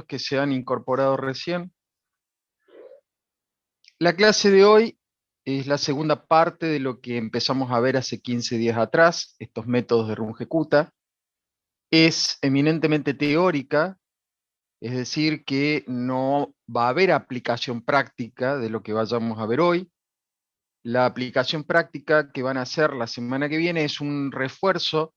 que se han incorporado recién. La clase de hoy es la segunda parte de lo que empezamos a ver hace 15 días atrás, estos métodos de Runge-Kutta. Es eminentemente teórica, es decir, que no va a haber aplicación práctica de lo que vayamos a ver hoy. La aplicación práctica que van a hacer la semana que viene es un refuerzo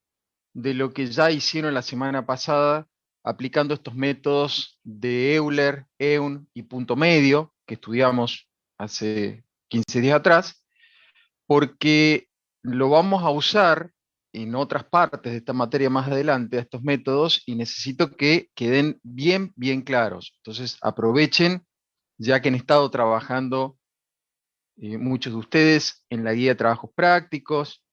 de lo que ya hicieron la semana pasada, aplicando estos métodos de Euler, Eun y punto medio, que estudiamos hace 15 días atrás, porque lo vamos a usar en otras partes de esta materia más adelante, a estos métodos, y necesito que queden bien claros. Entonces aprovechen, ya que han estado trabajando muchos de ustedes en la guía de trabajos prácticos,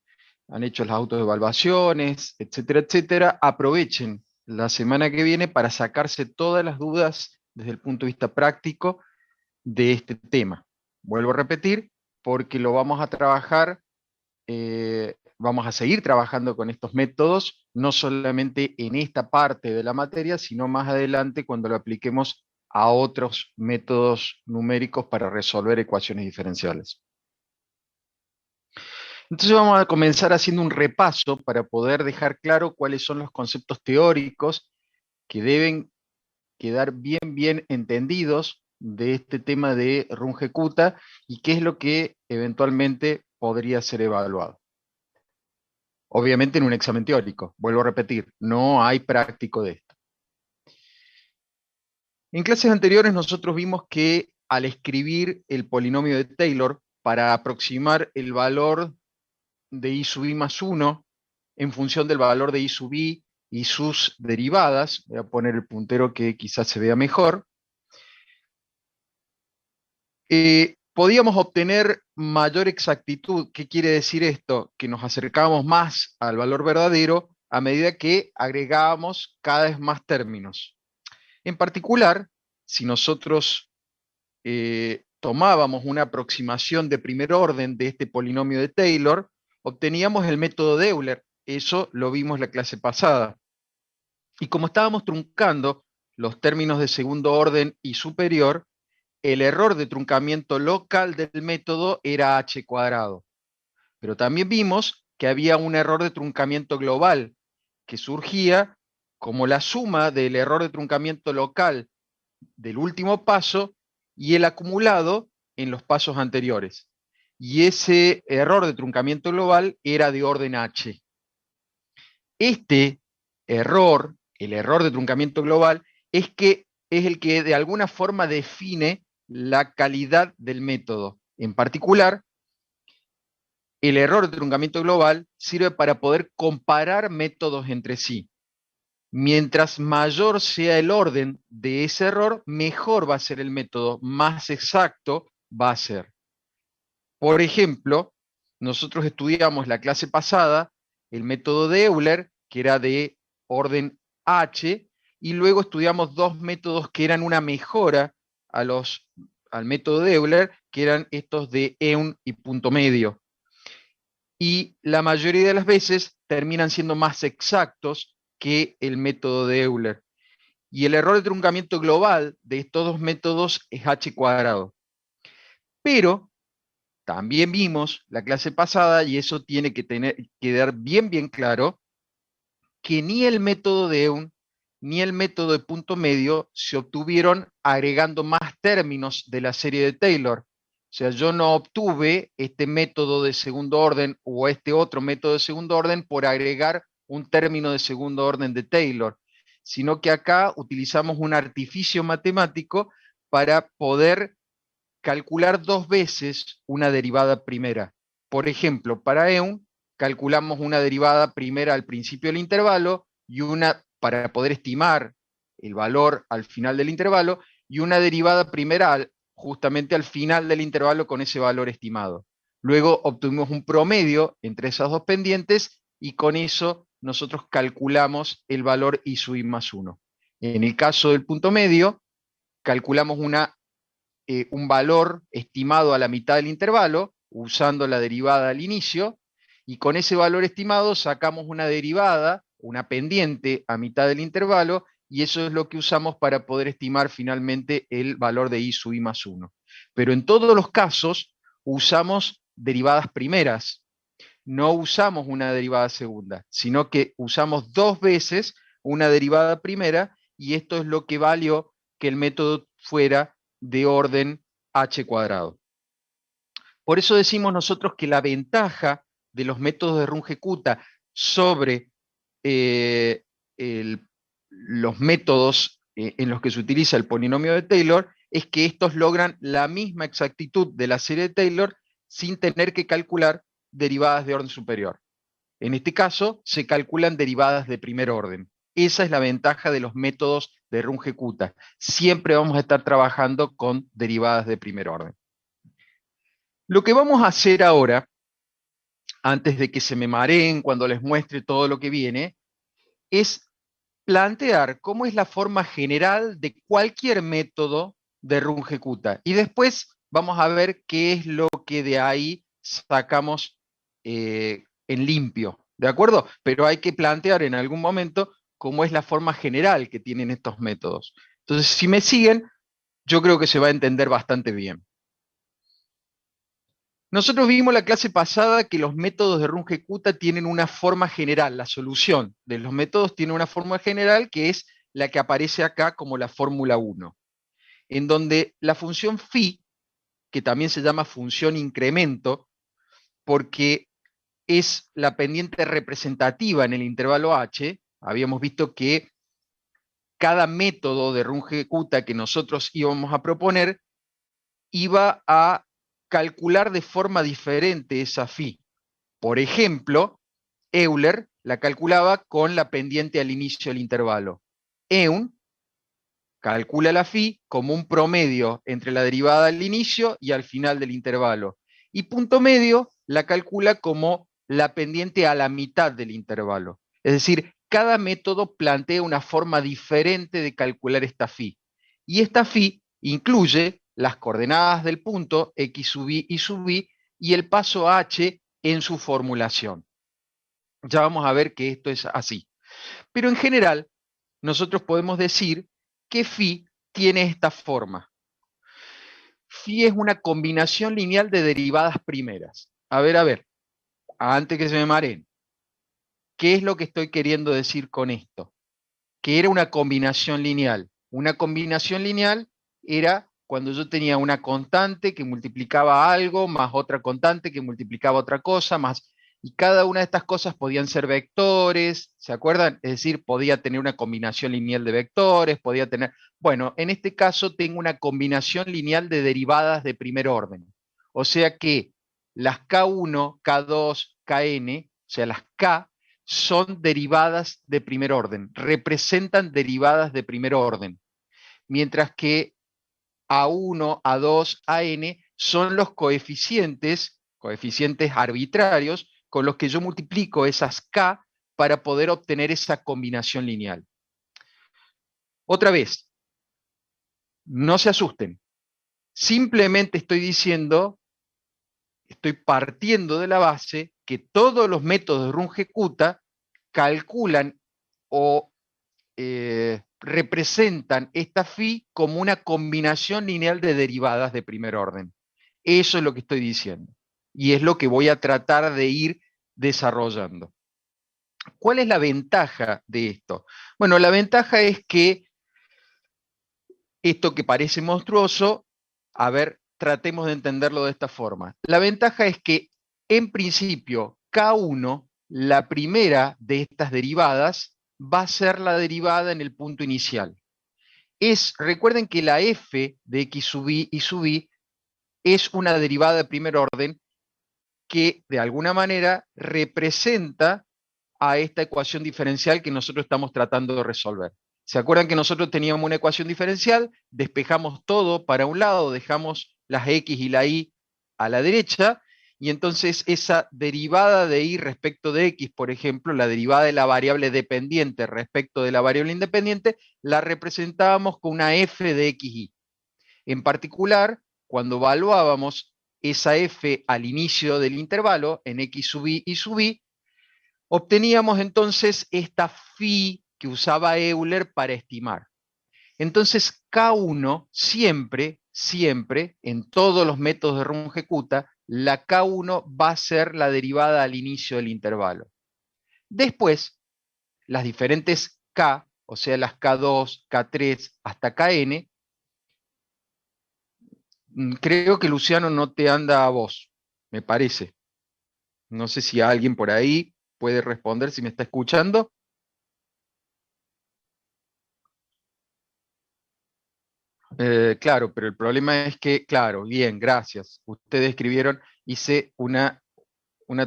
han hecho las autoevaluaciones, etcétera, aprovechen la semana que viene para sacarse todas las dudas desde el punto de vista práctico de este tema. Vuelvo a repetir, porque lo vamos a trabajar, vamos a seguir trabajando con estos métodos, no solamente en esta parte de la materia, sino más adelante cuando lo apliquemos a otros métodos numéricos para resolver ecuaciones diferenciales. Entonces vamos a comenzar haciendo un repaso para poder dejar claro cuáles son los conceptos teóricos que deben quedar bien entendidos de este tema de Runge-Kutta y qué es lo que eventualmente podría ser evaluado. Obviamente en un examen teórico, vuelvo a repetir, no hay práctico de esto. En clases anteriores nosotros vimos que al escribir el polinomio de Taylor para aproximar el valor de I sub i más 1 en función del valor de I sub i y sus derivadas, voy a poner el puntero que quizás se vea mejor, podíamos obtener mayor exactitud. ¿Qué quiere decir esto? Que nos acercábamos más al valor verdadero a medida que agregábamos cada vez más términos. En particular, si nosotros tomábamos una aproximación de primer orden de este polinomio de Taylor, obteníamos el método de Euler. Eso lo vimos la clase pasada. Y como estábamos truncando los términos de segundo orden y superior, el error de truncamiento local del método era h cuadrado. Pero también vimos que había un error de truncamiento global, que surgía como la suma del error de truncamiento local del último paso y el acumulado en los pasos anteriores. Y ese error de truncamiento global era de orden h. Este error, el error de truncamiento global, es el que de alguna forma define la calidad del método. En particular, el error de truncamiento global sirve para poder comparar métodos entre sí. Mientras mayor sea el orden de ese error, mejor va a ser el método, más exacto va a ser. Por ejemplo, nosotros estudiamos la clase pasada el método de Euler, que era de orden H, y luego estudiamos dos métodos que eran una mejora al método de Euler, que eran estos de Eun y punto medio. Y la mayoría de las veces terminan siendo más exactos que el método de Euler. Y el error de truncamiento global de estos dos métodos es h cuadrado. Pero también vimos la clase pasada, y eso tiene que quedar bien claro, que ni el método de Eun ni el método de punto medio se obtuvieron agregando más términos de la serie de Taylor. O sea, yo no obtuve este método de segundo orden o este otro método de segundo orden por agregar un término de segundo orden de Taylor, sino que acá utilizamos un artificio matemático para poder calcular dos veces una derivada primera. Por ejemplo, para Eun calculamos una derivada primera al principio del intervalo y una para poder estimar el valor al final del intervalo y una derivada primera justamente al final del intervalo con ese valor estimado. Luego obtuvimos un promedio entre esas dos pendientes y con eso nosotros calculamos el valor I sub i más 1. En el caso del punto medio, calculamos un valor estimado a la mitad del intervalo, usando la derivada al inicio, y con ese valor estimado sacamos una derivada, una pendiente a mitad del intervalo, y eso es lo que usamos para poder estimar finalmente el valor de I sub I más 1. Pero en todos los casos usamos derivadas primeras, no usamos una derivada segunda, sino que usamos dos veces una derivada primera, y esto es lo que valió que el método fuera de orden h cuadrado. Por eso decimos nosotros que la ventaja de los métodos de Runge-Kutta sobre eh, los métodos en los que se utiliza el polinomio de Taylor es que estos logran la misma exactitud de la serie de Taylor sin tener que calcular derivadas de orden superior. En este caso, se calculan derivadas de primer orden. Esa es la ventaja de los métodos de Runge-Kutta. Siempre vamos a estar trabajando con derivadas de primer orden. Lo que vamos a hacer ahora, antes de que se me mareen cuando les muestre todo lo que viene, es plantear cómo es la forma general de cualquier método de Runge-Kutta. Y después vamos a ver qué es lo que de ahí sacamos en limpio, ¿de acuerdo? Pero hay que plantear en algún momento cómo es la forma general que tienen estos métodos. Entonces, si me siguen, yo creo que se va a entender bastante bien. Nosotros vimos la clase pasada que los métodos de Runge-Kutta tienen una forma general, la solución de los métodos tiene una forma general que es la que aparece acá como la fórmula 1, en donde la función phi, que también se llama función incremento, porque es la pendiente representativa en el intervalo h, habíamos visto que cada método de Runge-Kutta que nosotros íbamos a proponer iba a calcular de forma diferente esa phi. Por ejemplo, Euler la calculaba con la pendiente al inicio del intervalo. Eun calcula la phi como un promedio entre la derivada al inicio y al final del intervalo. Y punto medio la calcula como la pendiente a la mitad del intervalo. Es decir, cada método plantea una forma diferente de calcular esta phi. Y esta phi incluye las coordenadas del punto x sub i y sub i y el paso h en su formulación. Ya vamos a ver que esto es así. Pero en general, nosotros podemos decir que phi tiene esta forma. Phi es una combinación lineal de derivadas primeras. A ver, antes que se me mareen, ¿qué es lo que estoy queriendo decir con esto? Que era una combinación lineal. Una combinación lineal era cuando yo tenía una constante que multiplicaba algo, más otra constante que multiplicaba otra cosa, más... Y cada una de estas cosas podían ser vectores, ¿se acuerdan? Es decir, podía tener una combinación lineal de vectores, podía tener... Bueno, en este caso tengo una combinación lineal de derivadas de primer orden. O sea que las K1, K2, Kn, o sea, las K son derivadas de primer orden, representan derivadas de primer orden, mientras que A1, A2, AN son los coeficientes arbitrarios con los que yo multiplico esas K para poder obtener esa combinación lineal. Otra vez, no se asusten, simplemente estoy diciendo, estoy partiendo de la base que todos los métodos de Runge-Kutta calculan o representan esta phi como una combinación lineal de derivadas de primer orden. Eso es lo que estoy diciendo. Y es lo que voy a tratar de ir desarrollando. ¿Cuál es la ventaja de esto? Bueno, la ventaja es que esto que parece monstruoso, a ver, tratemos de entenderlo de esta forma. La ventaja es que, en principio, K1, la primera de estas derivadas, va a ser la derivada en el punto inicial. Recuerden que la f de x sub i y sub i es una derivada de primer orden que de alguna manera representa a esta ecuación diferencial que nosotros estamos tratando de resolver. ¿Se acuerdan que nosotros teníamos una ecuación diferencial? Despejamos todo para un lado, dejamos las x y la y a la derecha, y entonces esa derivada de y respecto de x, por ejemplo, la derivada de la variable dependiente respecto de la variable independiente, la representábamos con una f de xy. En particular, cuando evaluábamos esa f al inicio del intervalo, en x sub i y sub i, obteníamos entonces esta phi que usaba Euler para estimar. Entonces, K1 siempre, siempre, en todos los métodos de Runge-Kutta, la K1 va a ser la derivada al inicio del intervalo. Después, las diferentes K, o sea, las K2, K3 hasta Kn, creo que Luciano no te anda a vos, me parece. No sé si alguien por ahí puede responder si me está escuchando. Claro, pero el problema es que, claro, bien, gracias. Ustedes escribieron, hice una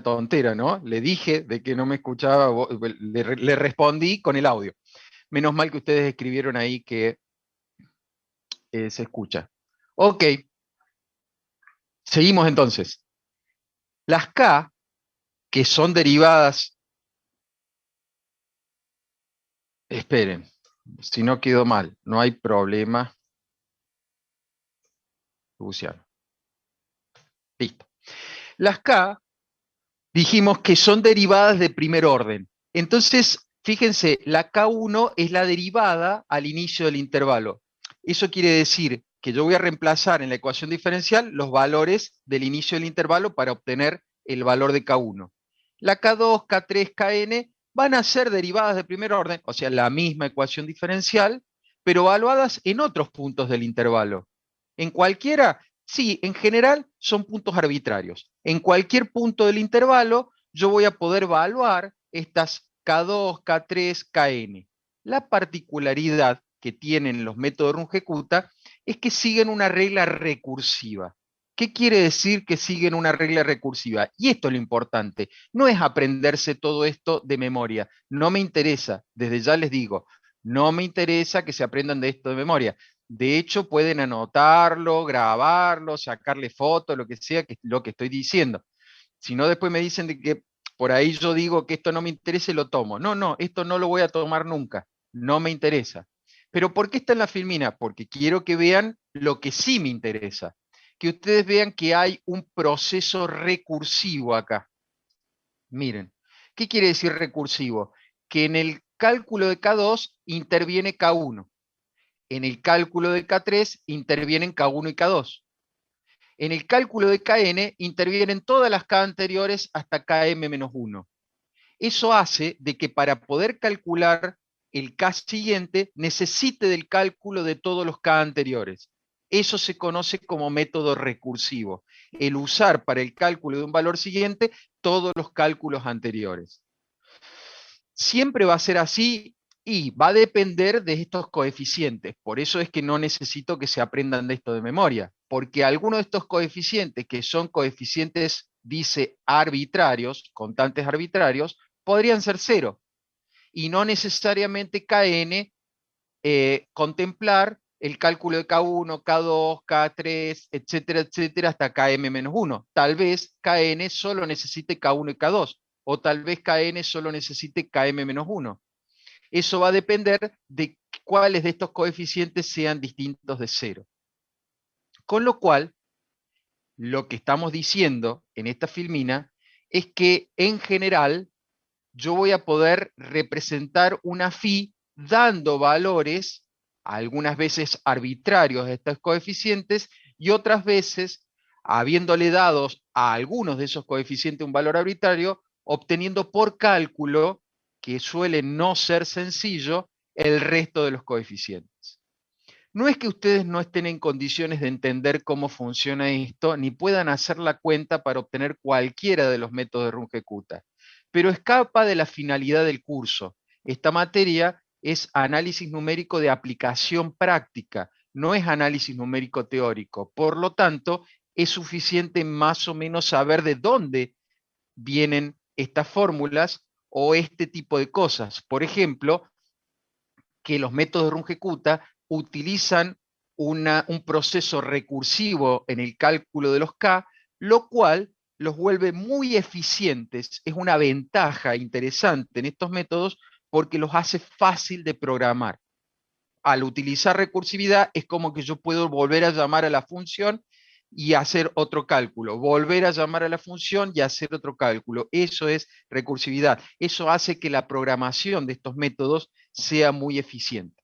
tontera, ¿no? Le dije de que no me escuchaba, le respondí con el audio. Menos mal que ustedes escribieron ahí que se escucha. Ok, seguimos entonces. Las K, que son derivadas, esperen, si no quedó mal, no hay problema, Luciano. Listo. Las K dijimos que son derivadas de primer orden. Entonces, fíjense, la K1 es la derivada al inicio del intervalo. Eso quiere decir que yo voy a reemplazar en la ecuación diferencial los valores del inicio del intervalo para obtener el valor de K1. La K2, K3, Kn van a ser derivadas de primer orden, o sea, la misma ecuación diferencial, pero evaluadas en otros puntos del intervalo. En cualquiera, sí, en general son puntos arbitrarios. En cualquier punto del intervalo yo voy a poder evaluar estas K2, K3, Kn. La particularidad que tienen los métodos Runge-Kutta es que siguen una regla recursiva. ¿Qué quiere decir que siguen una regla recursiva? Y esto es lo importante, no es aprenderse todo esto de memoria, no me interesa, desde ya les digo, no me interesa que se aprendan de esto de memoria. De hecho, pueden anotarlo, grabarlo, sacarle fotos, lo que sea, que es lo que estoy diciendo. Si no, después me dicen de que por ahí yo digo que esto no me interesa y lo tomo. No, no, esto no lo voy a tomar nunca. No me interesa. ¿Pero por qué está en la filmina? Porque quiero que vean lo que sí me interesa. Que ustedes vean que hay un proceso recursivo acá. Miren, ¿qué quiere decir recursivo? Que en el cálculo de K2 interviene K1. En el cálculo de K3 intervienen K1 y K2. En el cálculo de Kn intervienen todas las K anteriores hasta Km-1. Eso hace de que para poder calcular el K siguiente necesite del cálculo de todos los K anteriores. Eso se conoce como método recursivo, el usar para el cálculo de un valor siguiente todos los cálculos anteriores. Siempre va a ser así y va a depender de estos coeficientes. Por eso es que no necesito que se aprendan de esto de memoria, porque algunos de estos coeficientes, que son coeficientes, dice, arbitrarios, constantes arbitrarios, podrían ser cero. Y no necesariamente Kn contemplar el cálculo de K1, K2, K3, etcétera, etcétera, hasta Km-1. Tal vez Kn solo necesite K1 y K2, o tal vez Kn solo necesite Km-1. Eso va a depender de cuáles de estos coeficientes sean distintos de cero. Con lo cual, lo que estamos diciendo en esta filmina es que en general yo voy a poder representar una phi dando valores, algunas veces arbitrarios a estos coeficientes, y otras veces, habiéndole dados a algunos de esos coeficientes un valor arbitrario, obteniendo por cálculo, que suele no ser sencillo, el resto de los coeficientes. No es que ustedes no estén en condiciones de entender cómo funciona esto, ni puedan hacer la cuenta para obtener cualquiera de los métodos de Runge-Kutta, pero escapa de la finalidad del curso. Esta materia es análisis numérico de aplicación práctica, no es análisis numérico teórico. Por lo tanto, es suficiente más o menos saber de dónde vienen estas fórmulas o este tipo de cosas. Por ejemplo, que los métodos de Runge-Kutta utilizan un proceso recursivo en el cálculo de los K, lo cual los vuelve muy eficientes. Es una ventaja interesante en estos métodos porque los hace fácil de programar. Al utilizar recursividad es como que yo puedo volver a llamar a la función y hacer otro cálculo, volver a llamar a la función y hacer otro cálculo. Eso es recursividad. Eso hace que la programación de estos métodos sea muy eficiente.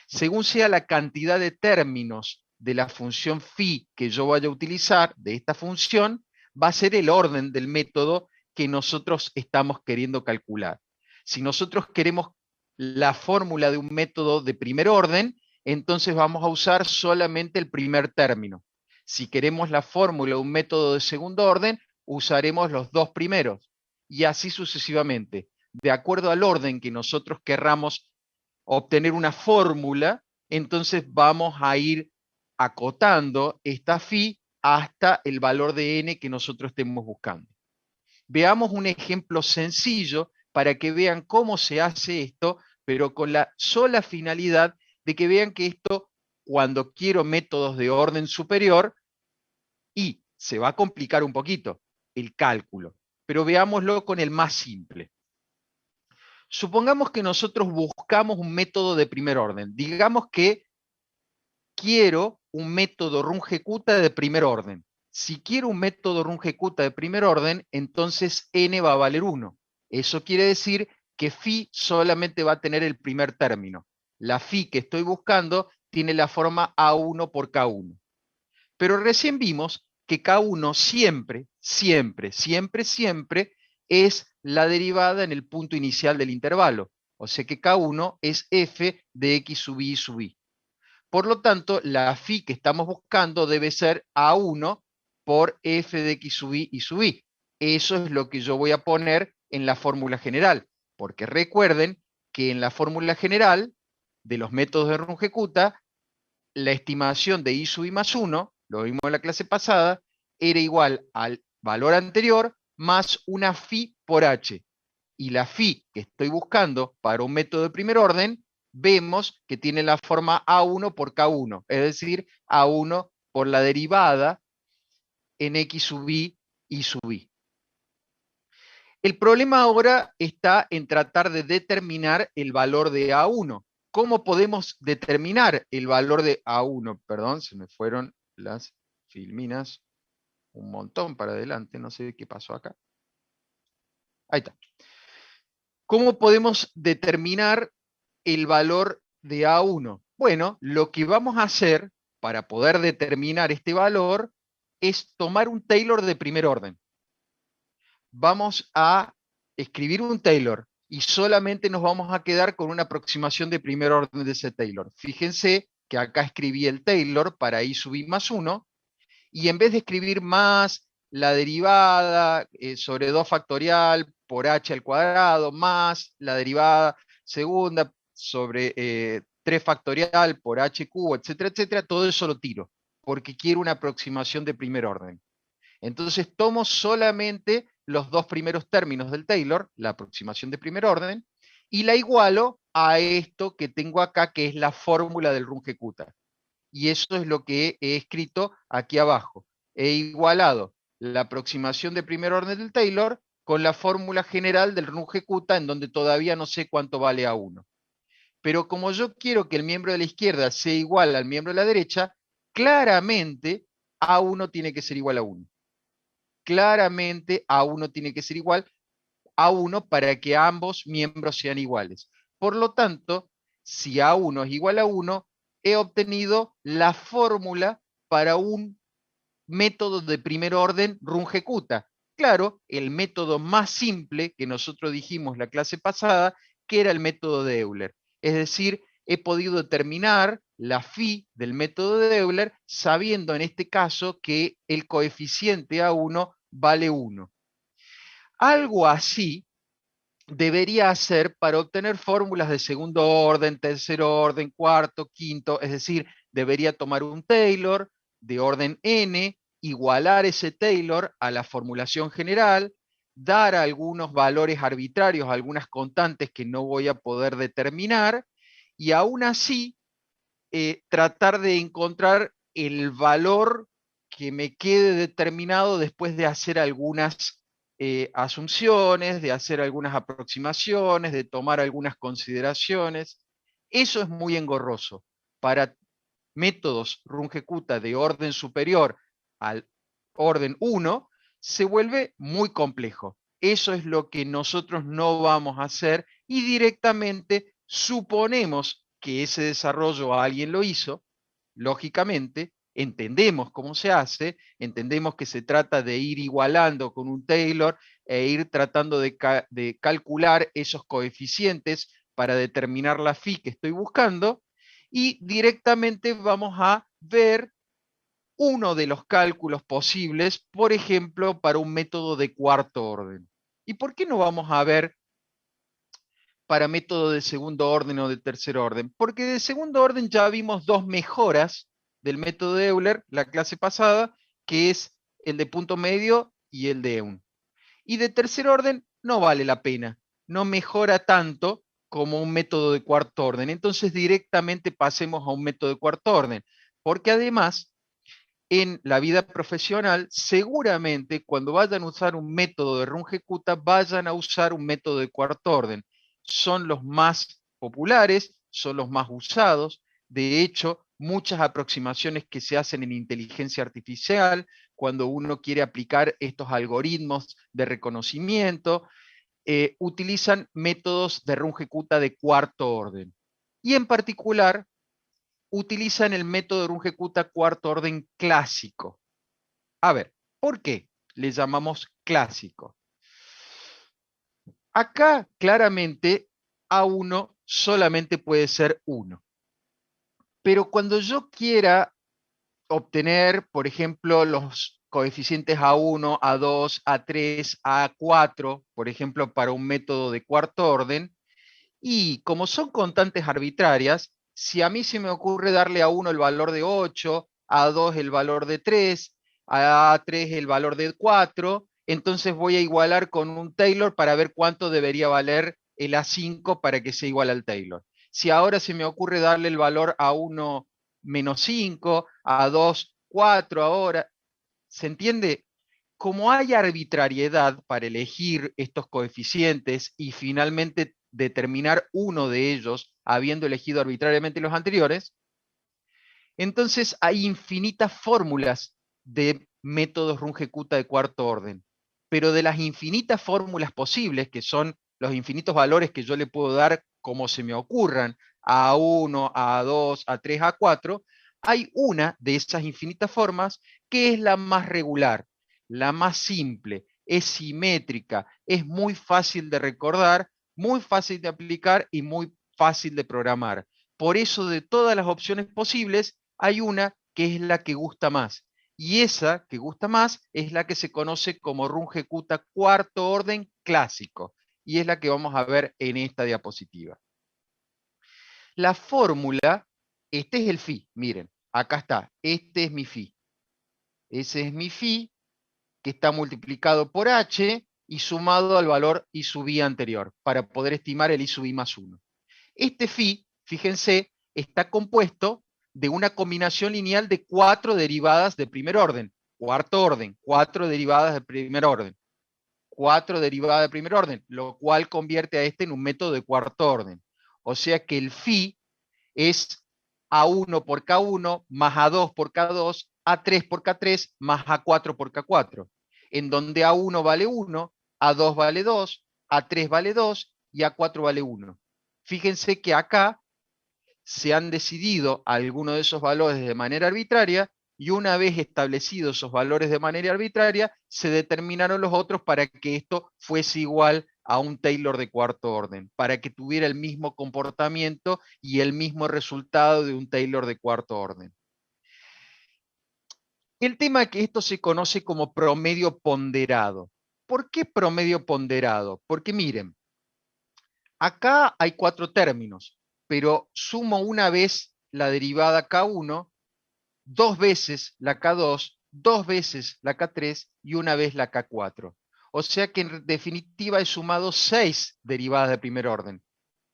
Según sea la cantidad de términos de la función phi que yo vaya a utilizar, de esta función, va a ser el orden del método que nosotros estamos queriendo calcular. Si nosotros queremos la fórmula de un método de primer orden, entonces vamos a usar solamente el primer término. Si queremos la fórmula de un método de segundo orden, usaremos los dos primeros, y así sucesivamente. De acuerdo al orden que nosotros querramos obtener una fórmula, entonces vamos a ir acotando esta phi hasta el valor de n que nosotros estemos buscando. Veamos un ejemplo sencillo para que vean cómo se hace esto, pero con la sola finalidad de que vean que esto, cuando quiero métodos de orden superior, y se va a complicar un poquito el cálculo, pero veámoslo con el más simple. Supongamos que nosotros buscamos un método de primer orden. Digamos que quiero un método runge-kutta de primer orden. Si quiero un método runge-kutta de primer orden, entonces n va a valer 1. Eso quiere decir que phi solamente va a tener el primer término. La phi que estoy buscando tiene la forma A1 por K1. Pero recién vimos que K1 siempre, siempre, siempre, siempre es la derivada en el punto inicial del intervalo. O sea que K1 es f de x sub i sub i. Por lo tanto, la phi que estamos buscando debe ser A1 por f de x sub i y sub i. Eso es lo que yo voy a poner en la fórmula general, porque recuerden que en la fórmula general de los métodos de Runge-Kutta, la estimación de i sub i más 1, lo vimos en la clase pasada, era igual al valor anterior más una phi por h. Y la phi que estoy buscando para un método de primer orden, vemos que tiene la forma A1 por K1, es decir, A1 por la derivada en x sub i y sub i. El problema ahora está en tratar de determinar el valor de A1. ¿Cómo podemos determinar el valor de A1? Perdón, se me fueron las filminas un montón para adelante, no sé qué pasó acá. Ahí está. ¿Cómo podemos determinar el valor de A1? Bueno, lo que vamos a hacer para poder determinar este valor es tomar un Taylor de primer orden. Vamos a escribir un Taylor y solamente nos vamos a quedar con una aproximación de primer orden de ese Taylor. Fíjense que acá escribí el Taylor para i sub i más 1, y en vez de escribir más la derivada sobre 2 factorial por h al cuadrado más la derivada segunda sobre 3 factorial por h cubo, etcétera, etcétera, todo eso lo tiro, porque quiero una aproximación de primer orden. Entonces tomo solamente los dos primeros términos del Taylor, la aproximación de primer orden, y la igualo a esto que tengo acá, que es la fórmula del Runge-Kutta. Y eso es lo que he escrito aquí abajo. He igualado la aproximación de primer orden del Taylor con la fórmula general del Runge-Kutta, en donde todavía no sé cuánto vale A1. Pero como yo quiero que el miembro de la izquierda sea igual al miembro de la derecha, claramente A1 tiene que ser igual a 1. Claramente A1 tiene que ser igual a 1 para que ambos miembros sean iguales. Por lo tanto, si A1 es igual a 1, he obtenido la fórmula para un método de primer orden Runge-Kutta. Claro, el método más simple que nosotros dijimos la clase pasada, que era el método de Euler. Es decir, he podido determinar la phi del método de Euler sabiendo en este caso que el coeficiente A1 vale 1. Algo así debería hacer para obtener fórmulas de segundo orden, tercer orden, cuarto, quinto, es decir, debería tomar un Taylor de orden n, igualar ese Taylor a la formulación general, dar algunos valores arbitrarios, algunas constantes que no voy a poder determinar, y aún así tratar de encontrar el valor que me quede determinado después de hacer algunas asunciones, de hacer algunas aproximaciones, de tomar algunas consideraciones. Eso es muy engorroso. Para métodos Runge-Kutta de orden superior al orden 1, se vuelve muy complejo. Eso es lo que nosotros no vamos a hacer y directamente Suponemos que ese desarrollo alguien lo hizo, lógicamente, entendemos cómo se hace, entendemos que se trata de ir igualando con un Taylor e ir tratando de calcular esos coeficientes para determinar la phi que estoy buscando, y directamente vamos a ver uno de los cálculos posibles, por ejemplo, para un método de cuarto orden. ¿Y por qué no vamos a ver para método de segundo orden o de tercer orden? Porque de segundo orden ya vimos dos mejoras del método de Euler la clase pasada, que es el de punto medio y el de EUN. Y de tercer orden no vale la pena, no mejora tanto como un método de cuarto orden. Entonces directamente pasemos a un método de cuarto orden, porque además en la vida profesional, seguramente cuando vayan a usar un método de Runge-Kutta, vayan a usar un método de cuarto orden. Son los más populares, son los más usados. De hecho, muchas aproximaciones que se hacen en inteligencia artificial, cuando uno quiere aplicar estos algoritmos de reconocimiento, utilizan métodos de Runge-Kutta de cuarto orden. Y en particular, utilizan el método de Runge-Kutta cuarto orden clásico. A ver, ¿por qué le llamamos clásico? Acá claramente A1 solamente puede ser 1. Pero cuando yo quiera obtener, por ejemplo, los coeficientes A1, A2, A3, A4, por ejemplo, para un método de cuarto orden, y como son constantes arbitrarias, si a mí se me ocurre darle a 1 el valor de 8, a 2 el valor de 3, a 3 el valor de 4, entonces voy a igualar con un Taylor para ver cuánto debería valer el A5 para que sea igual al Taylor. Si ahora se me ocurre darle el valor a 1 menos 5, a 2, 4 ahora, ¿se entiende? Como hay arbitrariedad para elegir estos coeficientes y finalmente determinar uno de ellos, habiendo elegido arbitrariamente los anteriores, entonces hay infinitas fórmulas de métodos Runge-Kutta de cuarto orden. Pero de las infinitas fórmulas posibles, que son los infinitos valores que yo le puedo dar como se me ocurran, a 1, a 2, a 3, a 4, hay una de esas infinitas formas que es la más regular, la más simple, es simétrica, es muy fácil de recordar, muy fácil de aplicar y muy fácil de programar. Por eso, de todas las opciones posibles, hay una que es la que gusta más. Y esa que gusta más es la que se conoce como Runge-Kutta cuarto orden clásico. Y es la que vamos a ver en esta diapositiva. La fórmula, este es el phi, miren, acá está, este es mi phi. Ese es mi phi, que está multiplicado por h y sumado al valor I sub i anterior, para poder estimar el I sub i más 1. Este phi, fíjense, está compuesto de una combinación lineal de 4 derivadas de primer orden, cuarto orden, 4 derivadas de primer orden, 4 derivadas de primer orden, lo cual convierte a este en un método de cuarto orden. O sea que el phi es A1 por K1 más A2 por K2, A3 por K3 más A4 por K4, en donde A1 vale 1, A2 vale 2, A3 vale 2 y A4 vale 1. Fíjense que acá se han decidido algunos de esos valores de manera arbitraria y una vez establecidos esos valores de manera arbitraria, se determinaron los otros para que esto fuese igual a un Taylor de cuarto orden, para que tuviera el mismo comportamiento y el mismo resultado de un Taylor de cuarto orden. El tema es que esto se conoce como promedio ponderado. ¿Por qué promedio ponderado? Porque miren, acá hay 4 términos, pero sumo una vez la derivada K1, 2 veces la K2, 2 veces la K3 y una vez la K4. O sea que en definitiva he sumado 6 derivadas de primer orden.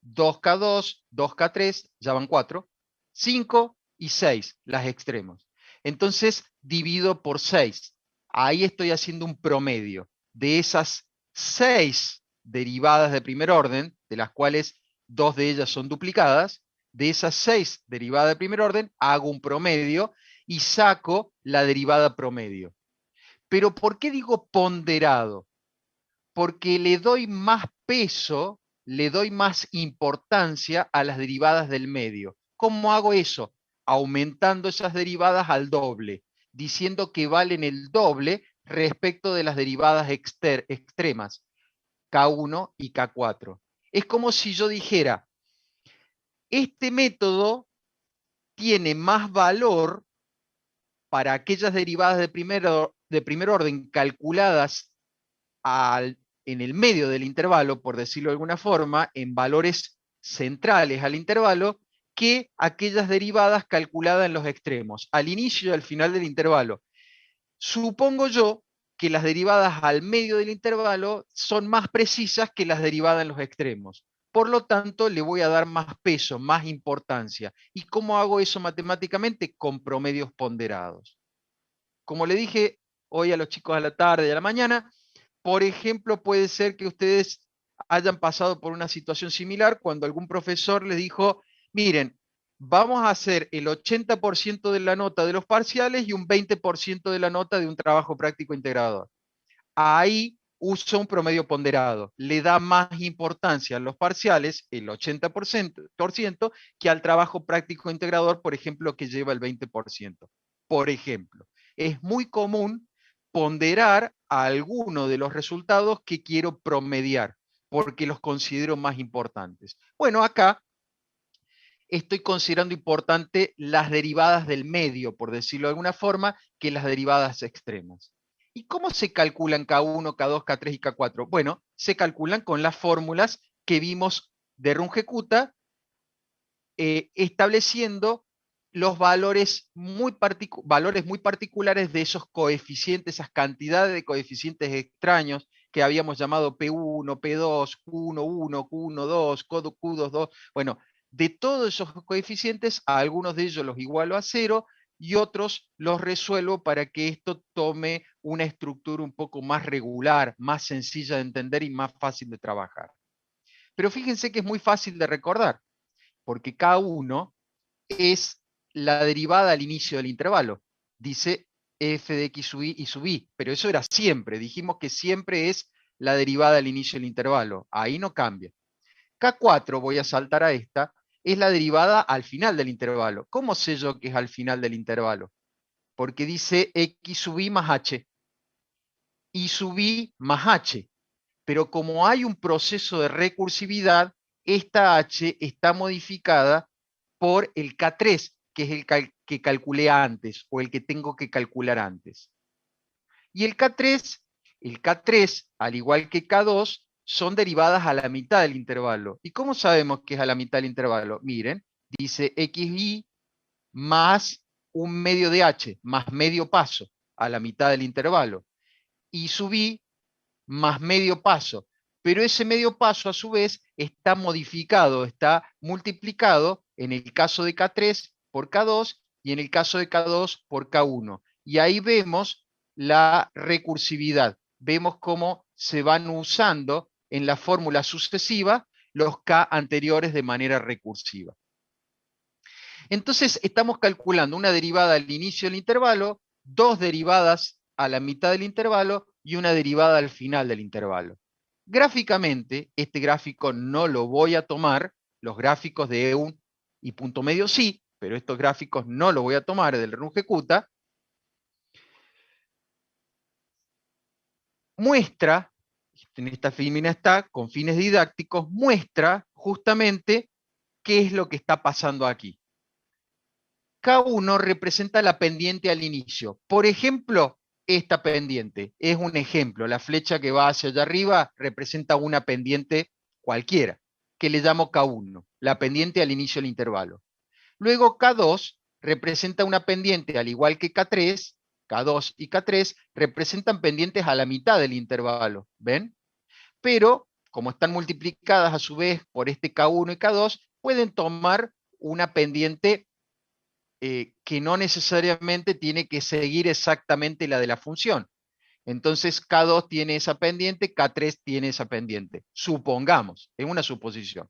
2K2, 2K3, ya van 4, 5 y 6, las extremos. Entonces divido por 6. Ahí estoy haciendo un promedio de esas 6 derivadas de primer orden, de las cuales 2 de ellas son duplicadas. De esas 6 derivadas de primer orden, hago un promedio y saco la derivada promedio. Pero ¿por qué digo ponderado? Porque le doy más peso le doy más importancia a las derivadas del medio. ¿Cómo hago eso? Aumentando esas derivadas al doble, diciendo que valen el doble respecto de las derivadas extremas, K1 y K4. Es como si yo dijera, este método tiene más valor para aquellas derivadas de primer orden calculadas en el medio del intervalo, por decirlo de alguna forma, en valores centrales al intervalo, que aquellas derivadas calculadas en los extremos, al inicio y al final del intervalo. Supongo yo que las derivadas al medio del intervalo son más precisas que las derivadas en los extremos. Por lo tanto, le voy a dar más peso, más importancia. ¿Y cómo hago eso matemáticamente? Con promedios ponderados. Como le dije hoy a los chicos a la tarde y a la mañana, por ejemplo, puede ser que ustedes hayan pasado por una situación similar cuando algún profesor les dijo, miren, vamos a hacer el 80% de la nota de los parciales y un 20% de la nota de un trabajo práctico integrador. Ahí usa un promedio ponderado, le da más importancia a los parciales, el 80%, que al trabajo práctico integrador, por ejemplo, que lleva el 20%. Por ejemplo, es muy común ponderar a alguno de los resultados que quiero promediar, porque los considero más importantes. Bueno, acá estoy considerando importante las derivadas del medio, por decirlo de alguna forma, que las derivadas extremas. ¿Y cómo se calculan K1, K2, K3 y K4? Bueno, se calculan con las fórmulas que vimos de Runge-Kutta, estableciendo los valores muy particulares de esos coeficientes, esas cantidades de coeficientes extraños que habíamos llamado P1, P2, Q11, Q12, Q22, bueno, de todos esos coeficientes, a algunos de ellos los igualo a cero y otros los resuelvo para que esto tome una estructura un poco más regular, más sencilla de entender y más fácil de trabajar. Pero fíjense que es muy fácil de recordar, porque K1 es la derivada al inicio del intervalo. Dice f de x sub y sub i, pero eso era siempre. Dijimos que siempre es la derivada al inicio del intervalo. Ahí no cambia. K4, voy a saltar a esta, es la derivada al final del intervalo. ¿Cómo sé yo que es al final del intervalo? Porque dice x sub i más h, y sub i más h. Pero como hay un proceso de recursividad, esta h está modificada por el K3, que es el que calculé antes, o el que tengo que calcular antes. Y el K3, al igual que K2, son derivadas a la mitad del intervalo. ¿Y cómo sabemos que es a la mitad del intervalo? Miren, dice xi más un medio de h, más medio paso, a la mitad del intervalo. Y sub i más medio paso. Pero ese medio paso, a su vez, está modificado, está multiplicado, en el caso de K3 por K2 y en el caso de K2 por K1. Y ahí vemos la recursividad. Vemos cómo se van usando en la fórmula sucesiva los K anteriores de manera recursiva. Entonces estamos calculando una derivada al inicio del intervalo, dos derivadas a la mitad del intervalo y una derivada al final del intervalo. Gráficamente, este gráfico no lo voy a tomar, los gráficos de EUN y punto medio sí, pero estos gráficos no los voy a tomar del Runge-Kutta. Muestra, en esta filmina está, con fines didácticos, muestra justamente qué es lo que está pasando aquí. K1 representa la pendiente al inicio. Por ejemplo, esta pendiente es un ejemplo. La flecha que va hacia allá arriba representa una pendiente cualquiera, que le llamo K1, la pendiente al inicio del intervalo. Luego K2 representa una pendiente, al igual que K3, K2 y K3 representan pendientes a la mitad del intervalo, ¿ven? Pero, como están multiplicadas a su vez por este K1 y K2, pueden tomar una pendiente que no necesariamente tiene que seguir exactamente la de la función. Entonces K2 tiene esa pendiente, K3 tiene esa pendiente. Supongamos, es una suposición.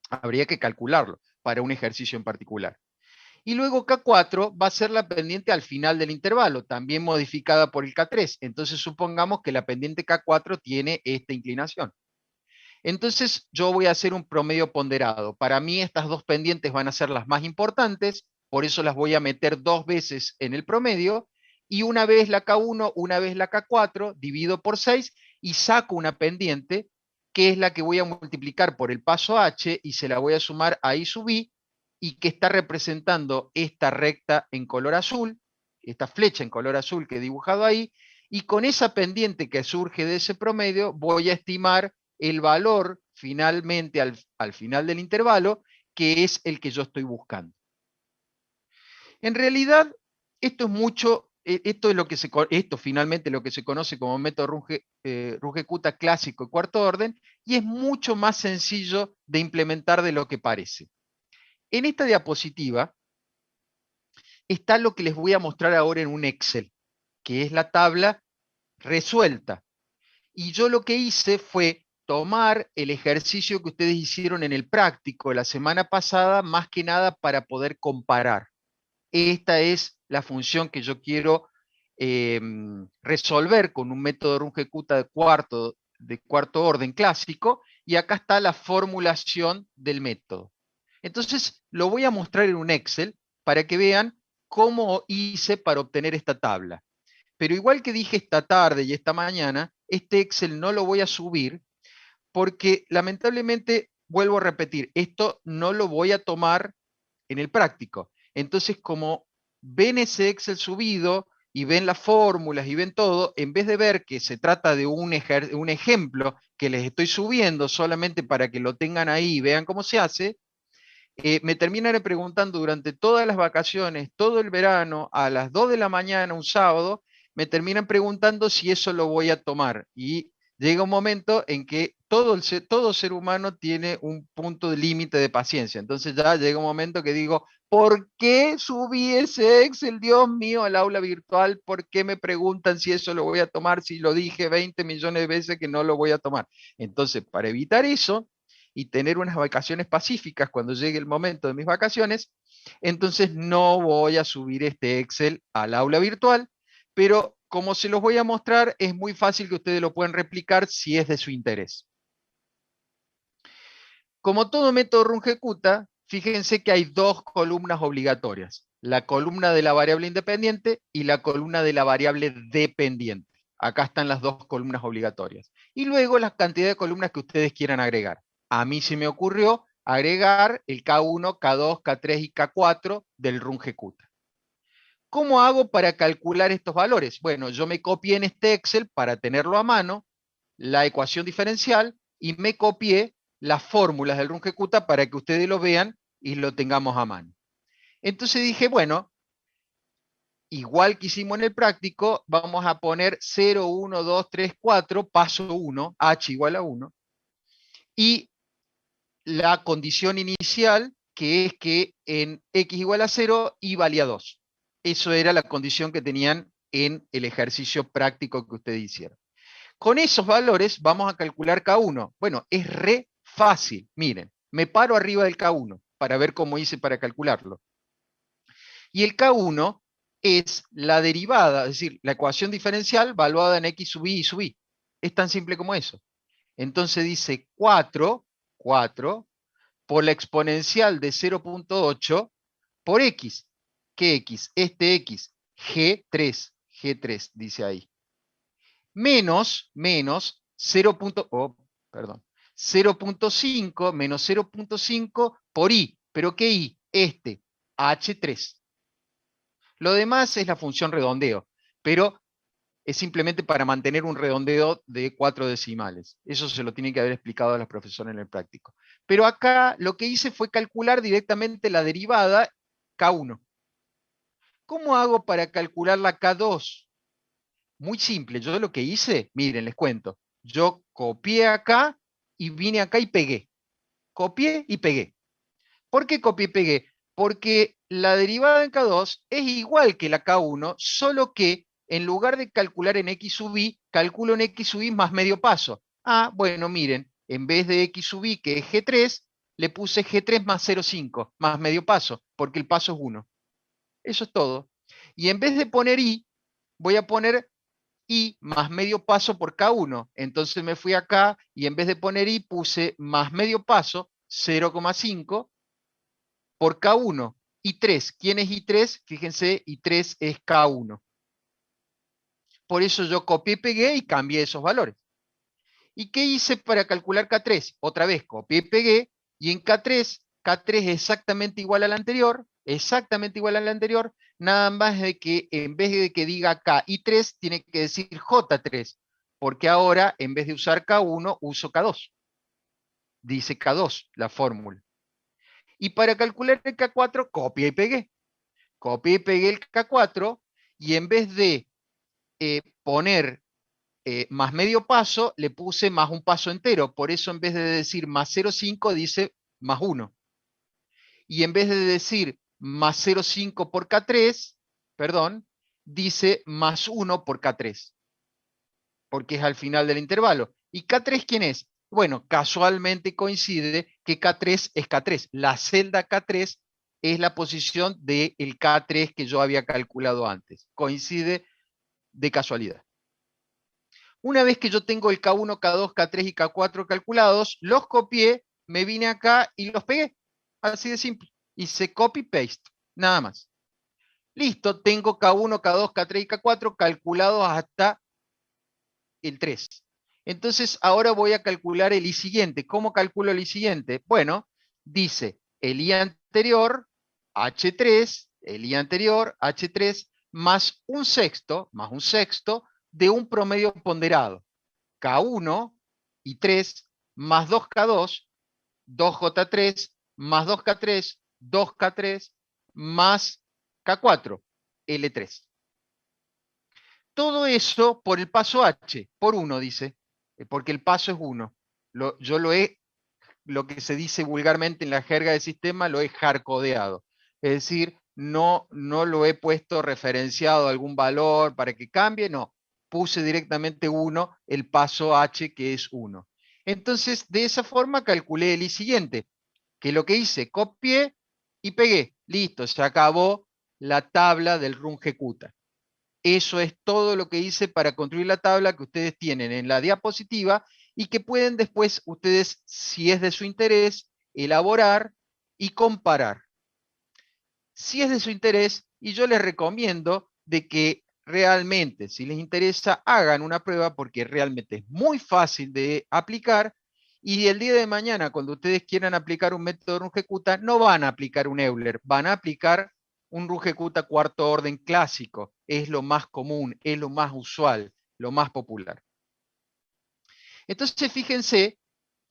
Habría que calcularlo para un ejercicio en particular. Y luego K4 va a ser la pendiente al final del intervalo, también modificada por el K3. Entonces supongamos que la pendiente K4 tiene esta inclinación. Entonces yo voy a hacer un promedio ponderado. Para mí estas dos pendientes van a ser las más importantes, por eso las voy a meter dos veces en el promedio, y una vez la K1, una vez la K4, divido por 6 y saco una pendiente que es la que voy a multiplicar por el paso H y se la voy a sumar a I sub I, y que está representando esta recta en color azul, esta flecha en color azul que he dibujado ahí, y con esa pendiente que surge de ese promedio voy a estimar el valor finalmente al final del intervalo, que es el que yo estoy buscando. En realidad, esto es mucho, esto es lo que esto finalmente lo que se conoce como método Runge-Kutta clásico y cuarto orden, y es mucho más sencillo de implementar de lo que parece. En esta diapositiva está lo que les voy a mostrar ahora en un Excel, que es la tabla resuelta. Y yo lo que hice fue tomar el ejercicio que ustedes hicieron en el práctico la semana pasada, más que nada para poder comparar. Esta es la función que yo quiero resolver con un método Runge-Kutta de cuarto orden clásico, y acá está la formulación del método. Entonces lo voy a mostrar en un Excel para que vean cómo hice para obtener esta tabla. Pero igual que dije esta tarde y esta mañana, este Excel no lo voy a subir porque lamentablemente, vuelvo a repetir, esto no lo voy a tomar en el práctico. Entonces, como ven ese Excel subido y ven las fórmulas y ven todo, en vez de ver que se trata de un ejemplo que les estoy subiendo solamente para que lo tengan ahí y vean cómo se hace, me terminan preguntando durante todas las vacaciones, todo el verano, a las 2 de la mañana, un sábado, me terminan preguntando si eso lo voy a tomar. Y llega un momento en que todo ser humano tiene un punto de límite de paciencia. Entonces ya llega un momento que digo, ¿por qué subí ese Excel, Dios mío, al aula virtual? ¿Por qué me preguntan si eso lo voy a tomar, si lo dije 20 millones de veces que no lo voy a tomar? Entonces, para evitar eso y tener unas vacaciones pacíficas cuando llegue el momento de mis vacaciones, entonces no voy a subir este Excel al aula virtual, pero como se los voy a mostrar, es muy fácil que ustedes lo puedan replicar si es de su interés. Como todo método Runge-Kutta, fíjense que hay dos columnas obligatorias, la columna de la variable independiente y la columna de la variable dependiente. Acá están las dos columnas obligatorias. Y luego la cantidad de columnas que ustedes quieran agregar. A mí se me ocurrió agregar el K1, K2, K3 y K4 del Runge-Kutta. ¿Cómo hago para calcular estos valores? Bueno, yo me copié en este Excel para tenerlo a mano, la ecuación diferencial, y me copié las fórmulas del Runge-Kutta para que ustedes lo vean y lo tengamos a mano. Entonces dije, bueno, igual que hicimos en el práctico, vamos a poner 0, 1, 2, 3, 4, paso 1, h igual a 1, y la condición inicial, que es que en x igual a 0, y valía 2. Eso era la condición que tenían en el ejercicio práctico que ustedes hicieron. Con esos valores vamos a calcular K1. Bueno, es re fácil. Miren, me paro arriba del K1 para ver cómo hice para calcularlo. Y el K1 es la derivada, es decir, la ecuación diferencial valuada en x sub y sub i. Es tan simple como eso. Entonces dice 4 por la exponencial de 0.8 por x. ¿Qué x? Este x, G3 dice ahí. Menos 0. Perdón, 0.5 menos 0.5 por i. ¿Pero qué i? Este, H3. Lo demás es la función redondeo, pero es simplemente para mantener un redondeo de 4 decimales. Eso se lo tienen que haber explicado a los profesores en el práctico. Pero acá lo que hice fue calcular directamente la derivada K1. ¿Cómo hago para calcular la K2? Muy simple, yo lo que hice, miren, les cuento. Yo copié acá y vine acá y pegué. Copié y pegué. ¿Por qué copié y pegué? Porque la derivada en K2 es igual que la K1, solo que en lugar de calcular en X sub i, calculo en X sub i más medio paso. Ah, bueno, miren, en vez de X sub i, que es G3, le puse G3 más 0,5, más medio paso, porque el paso es 1. Eso es todo. Y en vez de poner i, voy a poner I más medio paso por K1. Entonces me fui acá y en vez de poner I puse más medio paso, 0,5 por K1. I3, ¿quién es I3? Fíjense, I3 es K1. Por eso yo copié y pegué y cambié esos valores. ¿Y qué hice para calcular K3? Otra vez copié y pegué, y en K3 es exactamente igual al anterior, nada más de que en vez de que diga K y 3, tiene que decir J3, porque ahora en vez de usar K1, uso K2. Dice K2 la fórmula. Y para calcular el K4, copié y pegué. Copié y pegué el K4, y en vez de poner más medio paso, le puse más un paso entero. Por eso en vez de decir más 0,5, dice más 1. Y en vez de decir más 0,5 por K3, perdón, dice más 1 por K3, porque es al final del intervalo. ¿Y K3 quién es? Bueno, casualmente coincide que K3 es K3. La celda K3 es la posición del K3 que yo había calculado antes. Coincide de casualidad. Una vez que yo tengo el K1, K2, K3 y K4 calculados, los copié, me vine acá y los pegué. Así de simple. Hice copy-paste, nada más. Listo, tengo K1, K2, K3 y K4 calculados hasta el 3. Entonces, ahora voy a calcular el I siguiente. ¿Cómo calculo el I siguiente? Bueno, dice el I anterior, H3, el I anterior, H3, más un sexto de un promedio ponderado. K1 y 3 más 2K2, 2J3 más 2K3, 2K3 más K4, L3. Todo eso por el paso H, por 1 dice, porque el paso es 1. Yo lo que se dice vulgarmente en la jerga del sistema, lo he hardcodeado. Es decir, no lo he puesto referenciado a algún valor para que cambie, no. Puse directamente 1, el paso H que es 1. Entonces, de esa forma calculé el I siguiente, que lo que hice, copié y pegué. Listo, se acabó la tabla del rungecuta. Eso es todo lo que hice para construir la tabla que ustedes tienen en la diapositiva y que pueden después ustedes, si es de su interés, elaborar y comparar. Si es de su interés, y yo les recomiendo de que realmente, si les interesa, hagan una prueba porque realmente es muy fácil de aplicar y el día de mañana, cuando ustedes quieran aplicar un método Runge-Kutta, no van a aplicar un Euler, van a aplicar un Runge-Kutta cuarto orden clásico. Es lo más común, es lo más usual, lo más popular. Entonces, fíjense,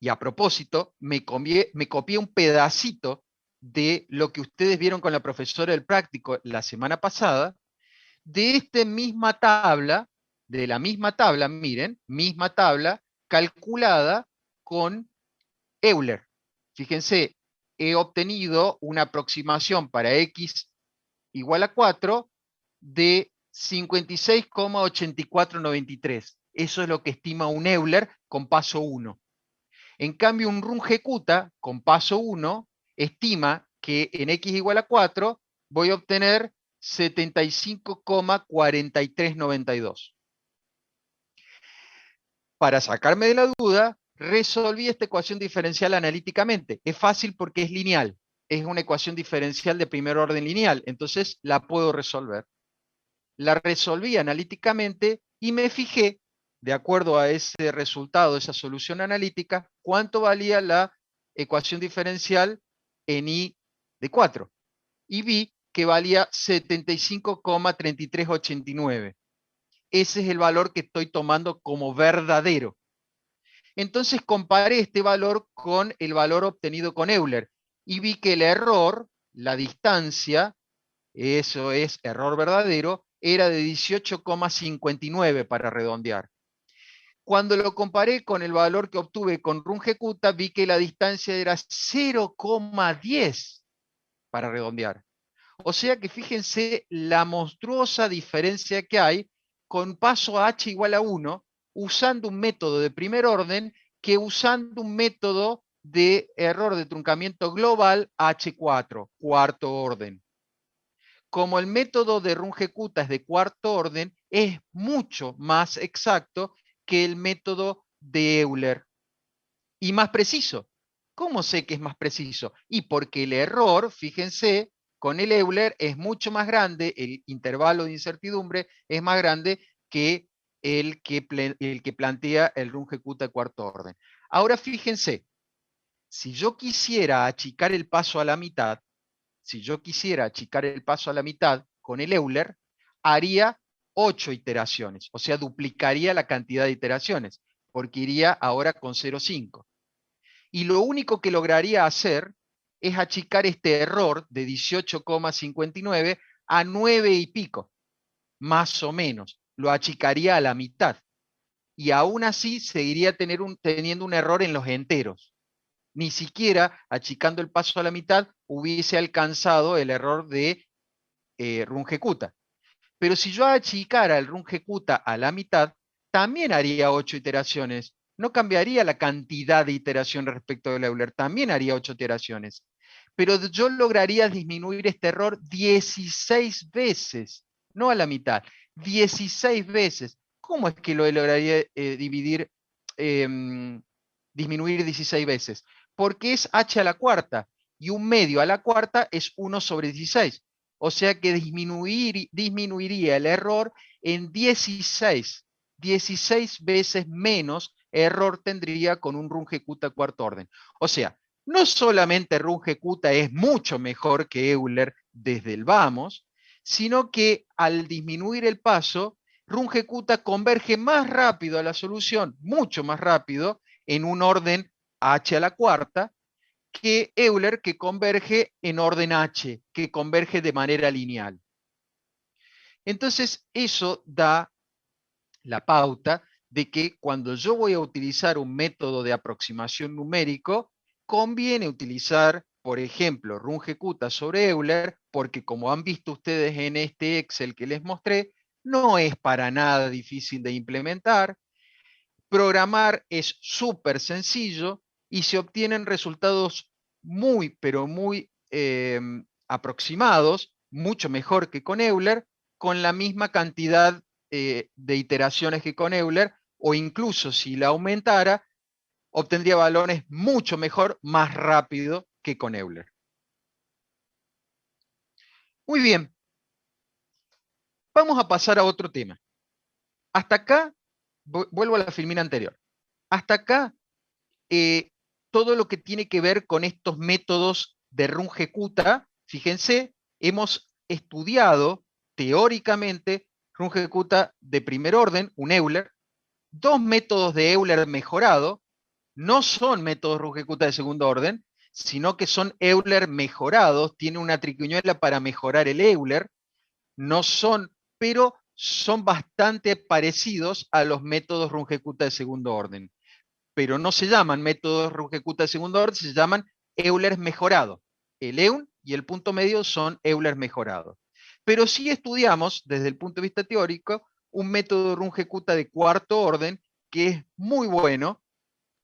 y a propósito, me copié un pedacito de lo que ustedes vieron con la profesora del práctico la semana pasada, de esta misma tabla, de la misma tabla, miren, misma tabla, calculada con Euler. Fíjense, he obtenido una aproximación para x igual a 4 de 56,8493. Eso es lo que estima un Euler con paso 1. En cambio, un Runge-Kutta con paso 1 estima que en x igual a 4 voy a obtener 75,4392. Para sacarme de la duda, resolví esta ecuación diferencial analíticamente. Es fácil porque es lineal. Es una ecuación diferencial de primer orden lineal, entonces la puedo resolver. La resolví analíticamente y me fijé, de acuerdo a ese resultado, esa solución analítica, cuánto valía la ecuación diferencial en I de 4. Y vi que valía 75,3389. Ese es el valor que estoy tomando como verdadero. Entonces comparé este valor con el valor obtenido con Euler y vi que el error, la distancia, eso es error verdadero, era de 18,59 para redondear. Cuando lo comparé con el valor que obtuve con Runge-Kutta, vi que la distancia era 0,10 para redondear. O sea que fíjense la monstruosa diferencia que hay con paso h igual a 1, usando un método de primer orden que usando un método de error de truncamiento global H4, cuarto orden. Como el método de Runge-Kutta es de cuarto orden, es mucho más exacto que el método de Euler y más preciso. ¿Cómo sé que es más preciso? Y porque el error, fíjense, con el Euler es mucho más grande, el intervalo de incertidumbre es más grande que el que plantea el Runge-Kutta de cuarto orden. Ahora fíjense, si yo quisiera achicar el paso a la mitad, si yo quisiera achicar el paso a la mitad con el Euler, haría 8 iteraciones, o sea, duplicaría la cantidad de iteraciones, porque iría ahora con 0,5. Y lo único que lograría hacer es achicar este error de 18,59 a 9 y pico, más o menos. Lo achicaría a la mitad. Y aún así seguiría teniendo un error en los enteros. Ni siquiera achicando el paso a la mitad hubiese alcanzado el error de Runge-Kutta. Pero si yo achicara el Runge-Kutta a la mitad, también haría 8 iteraciones. No cambiaría la cantidad de iteraciones respecto del Euler, también haría 8 iteraciones. Pero yo lograría disminuir este error 16 veces, no a la mitad, 16 veces. ¿Cómo es que lo lograría disminuir 16 veces? Porque es h a la cuarta y un medio a la cuarta es 1 sobre 16. O sea que disminuiría el error en 16 veces menos error tendría con un Runge-Kutta cuarto orden. O sea, no solamente Runge-Kutta es mucho mejor que Euler desde el vamos, sino que al disminuir el paso, Runge-Kutta converge más rápido a la solución, mucho más rápido, en un orden h a la cuarta, que Euler, que converge en orden H, que converge de manera lineal. Entonces, eso da la pauta de que cuando yo voy a utilizar un método de aproximación numérico, conviene utilizar, por ejemplo, Runge-Kutta sobre Euler, porque como han visto ustedes en este Excel que les mostré, no es para nada difícil de implementar. Programar es súper sencillo y se obtienen resultados muy, pero muy aproximados, mucho mejor que con Euler, con la misma cantidad de iteraciones que con Euler, o incluso si la aumentara, obtendría valores mucho mejor, más rápido que con Euler. Muy bien, vamos a pasar a otro tema. Hasta acá, vuelvo a la filmina anterior. Hasta acá eh, todo lo que tiene que ver con estos métodos de Runge-Kutta, fíjense, hemos estudiado teóricamente Runge-Kutta de primer orden, un Euler, dos métodos de Euler mejorado, no son métodos Runge-Kutta de segundo orden, sino que son Euler mejorados, tiene una triquiñuela para mejorar el Euler, no son, pero son bastante parecidos a los métodos Runge-Kutta de segundo orden, pero no se llaman métodos Runge-Kutta de segundo orden, se llaman Euler mejorado. El EUN y el punto medio son Euler mejorados. Pero sí estudiamos, desde el punto de vista teórico, un método Runge-Kutta de cuarto orden que es muy bueno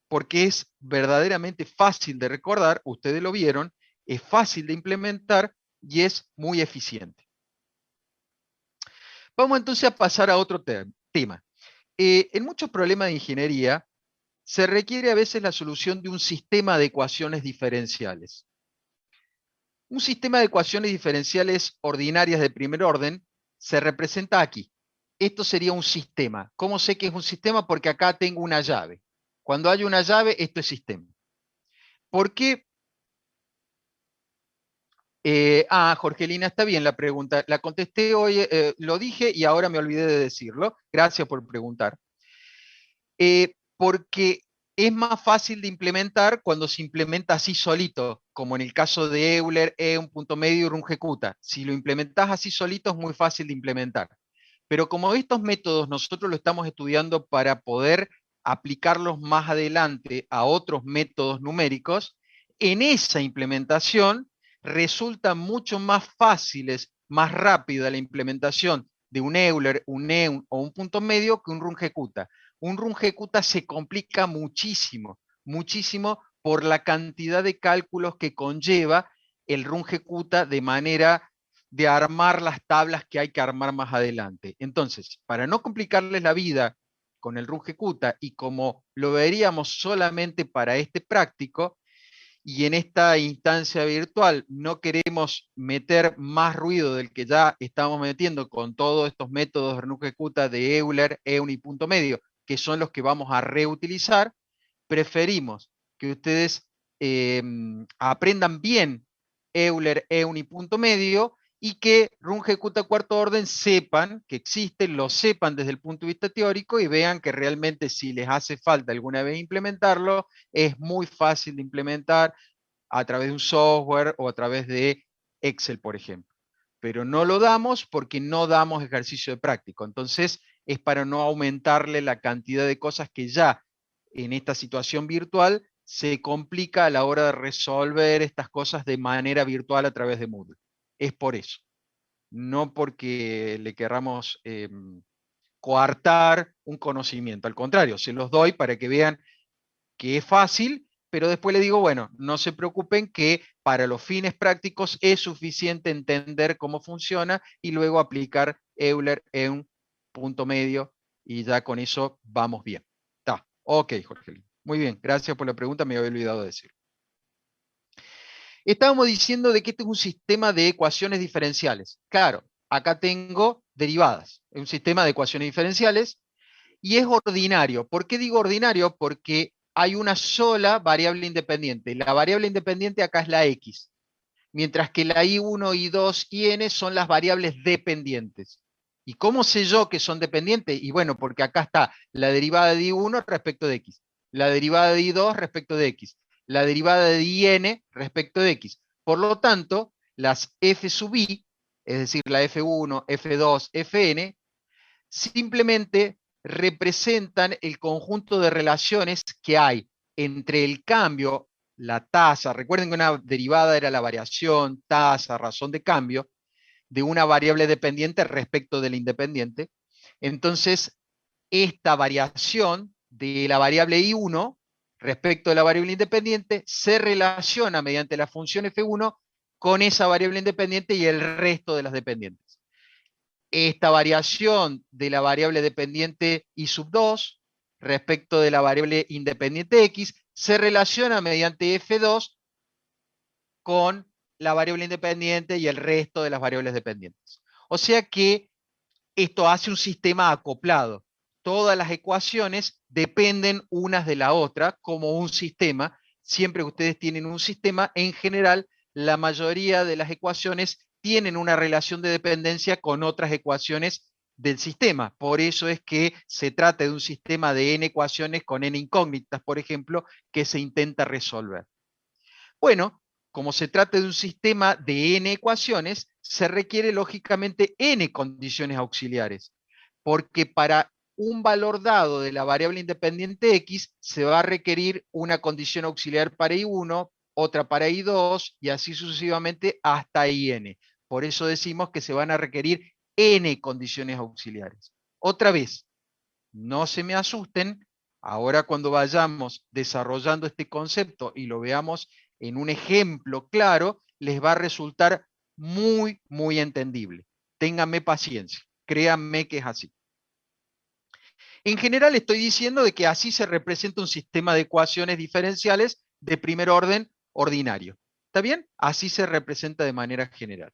porque es verdaderamente fácil de recordar, ustedes lo vieron, es fácil de implementar y es muy eficiente. Vamos entonces a pasar a otro tema. En muchos problemas de ingeniería, se requiere a veces la solución de un sistema de ecuaciones diferenciales. Un sistema de ecuaciones diferenciales ordinarias de primer orden se representa aquí. Esto sería un sistema. ¿Cómo sé que es un sistema? Porque acá tengo una llave. Cuando hay una llave, esto es sistema. ¿Por qué? Jorgelina, está bien la pregunta. La contesté hoy, lo dije y ahora me olvidé de decirlo. Gracias por preguntar. Porque es más fácil de implementar cuando se implementa así solito, como en el caso de Euler, un punto medio y Runge-Kutta. Si lo implementas así solito es muy fácil de implementar. Pero como estos métodos nosotros lo estamos estudiando para poder aplicarlos más adelante a otros métodos numéricos, en esa implementación resulta mucho más fáciles, más rápida la implementación de un Euler, un EUN o un punto medio que un Runge-Kutta. Un Runge-Kutta se complica muchísimo, muchísimo por la cantidad de cálculos que conlleva el Runge-Kutta de manera de armar las tablas que hay que armar más adelante. Entonces, para no complicarles la vida con el RunGecuta y como lo veríamos solamente para este práctico, y en esta instancia virtual no queremos meter más ruido del que ya estamos metiendo con todos estos métodos de RunGecuta de Euler, EUN y punto medio, que son los que vamos a reutilizar, preferimos que ustedes aprendan bien Euler, EUN y punto medio, y que RunGecuta cuarto orden sepan que existe, lo sepan desde el punto de vista teórico y vean que realmente si les hace falta alguna vez implementarlo, es muy fácil de implementar a través de un software o a través de Excel, por ejemplo. Pero no lo damos porque no damos ejercicio de práctico. Entonces, es para no aumentarle la cantidad de cosas que ya en esta situación virtual se complica a la hora de resolver estas cosas de manera virtual a través de Moodle. Es por eso. No porque le querramos coartar un conocimiento. Al contrario, se los doy para que vean que es fácil, pero después le digo, bueno, no se preocupen que para los fines prácticos es suficiente entender cómo funciona y luego aplicar Euler en un punto medio y ya con eso vamos bien. Está, ok, Jorge. Muy bien, gracias por la pregunta, me había olvidado de decir. Estábamos diciendo de que este es un sistema de ecuaciones diferenciales. Claro, acá tengo derivadas, es un sistema de ecuaciones diferenciales y es ordinario. ¿Por qué digo ordinario? Porque hay una sola variable independiente. La variable independiente acá es la x, mientras que la i1, i2 y n son las variables dependientes. ¿Y cómo sé yo que son dependientes? Y bueno, porque acá está la derivada de i1 respecto de x, la derivada de i2 respecto de x, la derivada de in respecto de x. Por lo tanto, las f sub i, es decir, la f1, f2, fn, simplemente representan el conjunto de relaciones que hay entre el cambio, la tasa, recuerden que una derivada era la variación, tasa, razón de cambio, de una variable dependiente respecto de la independiente. Entonces, esta variación de la variable i1 respecto de la variable independiente se relaciona mediante la función f1 con esa variable independiente y el resto de las dependientes. Esta variación de la variable dependiente i sub 2 respecto de la variable independiente x se relaciona mediante f2 con la variable independiente y el resto de las variables dependientes. O sea que esto hace un sistema acoplado. Todas las ecuaciones dependen unas de la otra como un sistema. Siempre que ustedes tienen un sistema, en general, la mayoría de las ecuaciones tienen una relación de dependencia con otras ecuaciones del sistema. Por eso es que se trata de un sistema de n ecuaciones con n incógnitas, por ejemplo, que se intenta resolver. Bueno, como se trata de un sistema de n ecuaciones, se requiere lógicamente n condiciones auxiliares, porque para un valor dado de la variable independiente x se va a requerir una condición auxiliar para i1, otra para i2 y así sucesivamente hasta in. Por eso decimos que se van a requerir n condiciones auxiliares. Otra vez, no se me asusten, ahora cuando vayamos desarrollando este concepto y lo veamos en un ejemplo claro, les va a resultar muy, muy entendible. Ténganme paciencia, créanme que es así. En general estoy diciendo de que así se representa un sistema de ecuaciones diferenciales de primer orden ordinario. ¿Está bien? Así se representa de manera general.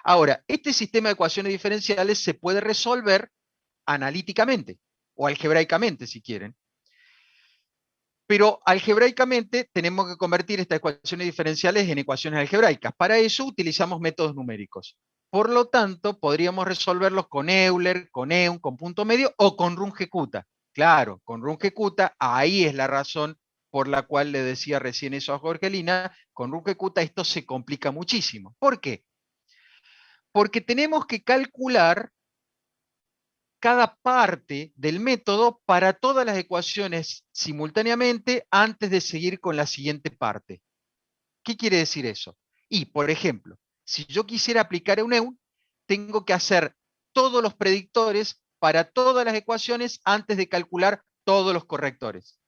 Ahora, este sistema de ecuaciones diferenciales se puede resolver analíticamente o algebraicamente, si quieren. Pero algebraicamente tenemos que convertir estas ecuaciones diferenciales en ecuaciones algebraicas. Para eso utilizamos métodos numéricos. Por lo tanto, podríamos resolverlos con Euler, con EUN, con punto medio o con RunGecuta. Claro, con RunGecuta, ahí es la razón por la cual le decía recién eso a Jorgelina, con RunGecuta esto se complica muchísimo. ¿Por qué? Porque tenemos que calcular cada parte del método para todas las ecuaciones simultáneamente antes de seguir con la siguiente parte. ¿Qué quiere decir eso? Y, por ejemplo, si yo quisiera aplicar un EUN, tengo que hacer todos los predictores para todas las ecuaciones antes de calcular todos los correctores.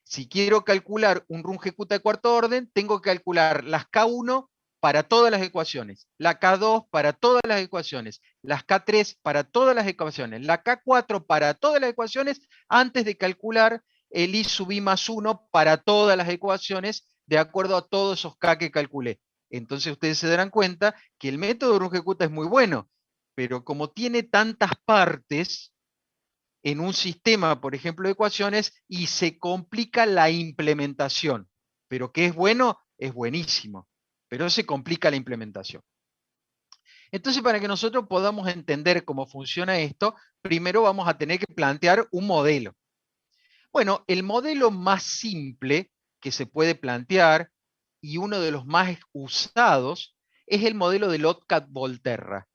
Si quiero calcular un RunGecuta de cuarto orden, tengo que calcular las K1 para todas las ecuaciones, la K2 para todas las ecuaciones, las K3 para todas las ecuaciones, la K4 para todas las ecuaciones, antes de calcular el I sub I más 1 para todas las ecuaciones, de acuerdo a todos esos K que calculé. Entonces ustedes se darán cuenta que el método de Runge-Kutta es muy bueno, pero como tiene tantas partes en un sistema, por ejemplo, de ecuaciones, y se complica la implementación. Pero que es bueno, es buenísimo, pero se complica la implementación. Entonces, para que nosotros podamos entender cómo funciona esto, primero vamos a tener que plantear un modelo. Bueno, el modelo más simple que se puede plantear y uno de los más usados es el modelo de Lotka-Volterra.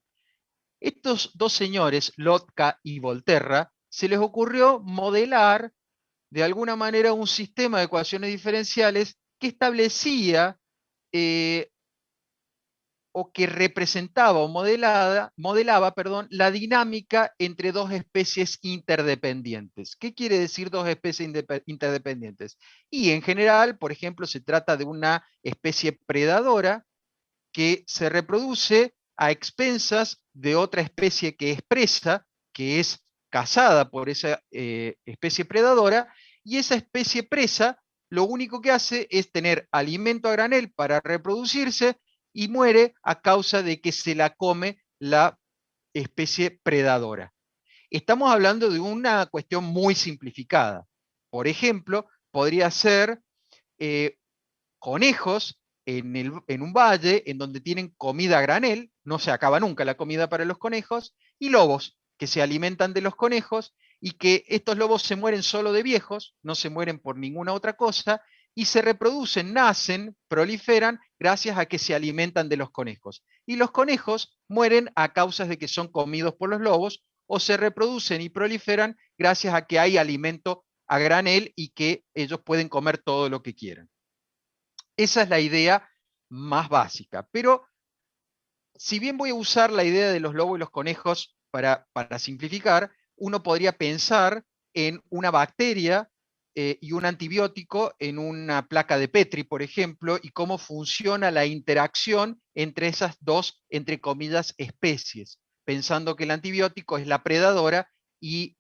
Estos dos señores, Lotka y Volterra, se les ocurrió modelar de alguna manera un sistema de ecuaciones diferenciales que establecía o que representaba o modelaba la dinámica entre dos especies interdependientes. ¿Qué quiere decir dos especies interdependientes? Y en general, por ejemplo, se trata de una especie predadora que se reproduce a expensas de otra especie que es presa, que es cazada por esa especie predadora, y esa especie presa lo único que hace es tener alimento a granel para reproducirse y muere a causa de que se la come la especie predadora. Estamos hablando de una cuestión muy simplificada. Por ejemplo, podría ser conejos en un valle en donde tienen comida a granel, no se acaba nunca la comida para los conejos, y lobos que se alimentan de los conejos y que estos lobos se mueren solo de viejos, no se mueren por ninguna otra cosa, y se reproducen, nacen, proliferan gracias a que se alimentan de los conejos. Y los conejos mueren a causa de que son comidos por los lobos o se reproducen y proliferan gracias a que hay alimento a granel y que ellos pueden comer todo lo que quieran. Esa es la idea más básica. Pero si bien voy a usar la idea de los lobos y los conejos para simplificar, uno podría pensar en una bacteria y un antibiótico en una placa de Petri, por ejemplo, y cómo funciona la interacción entre esas dos, entre comillas, especies, pensando que el antibiótico es la predadora y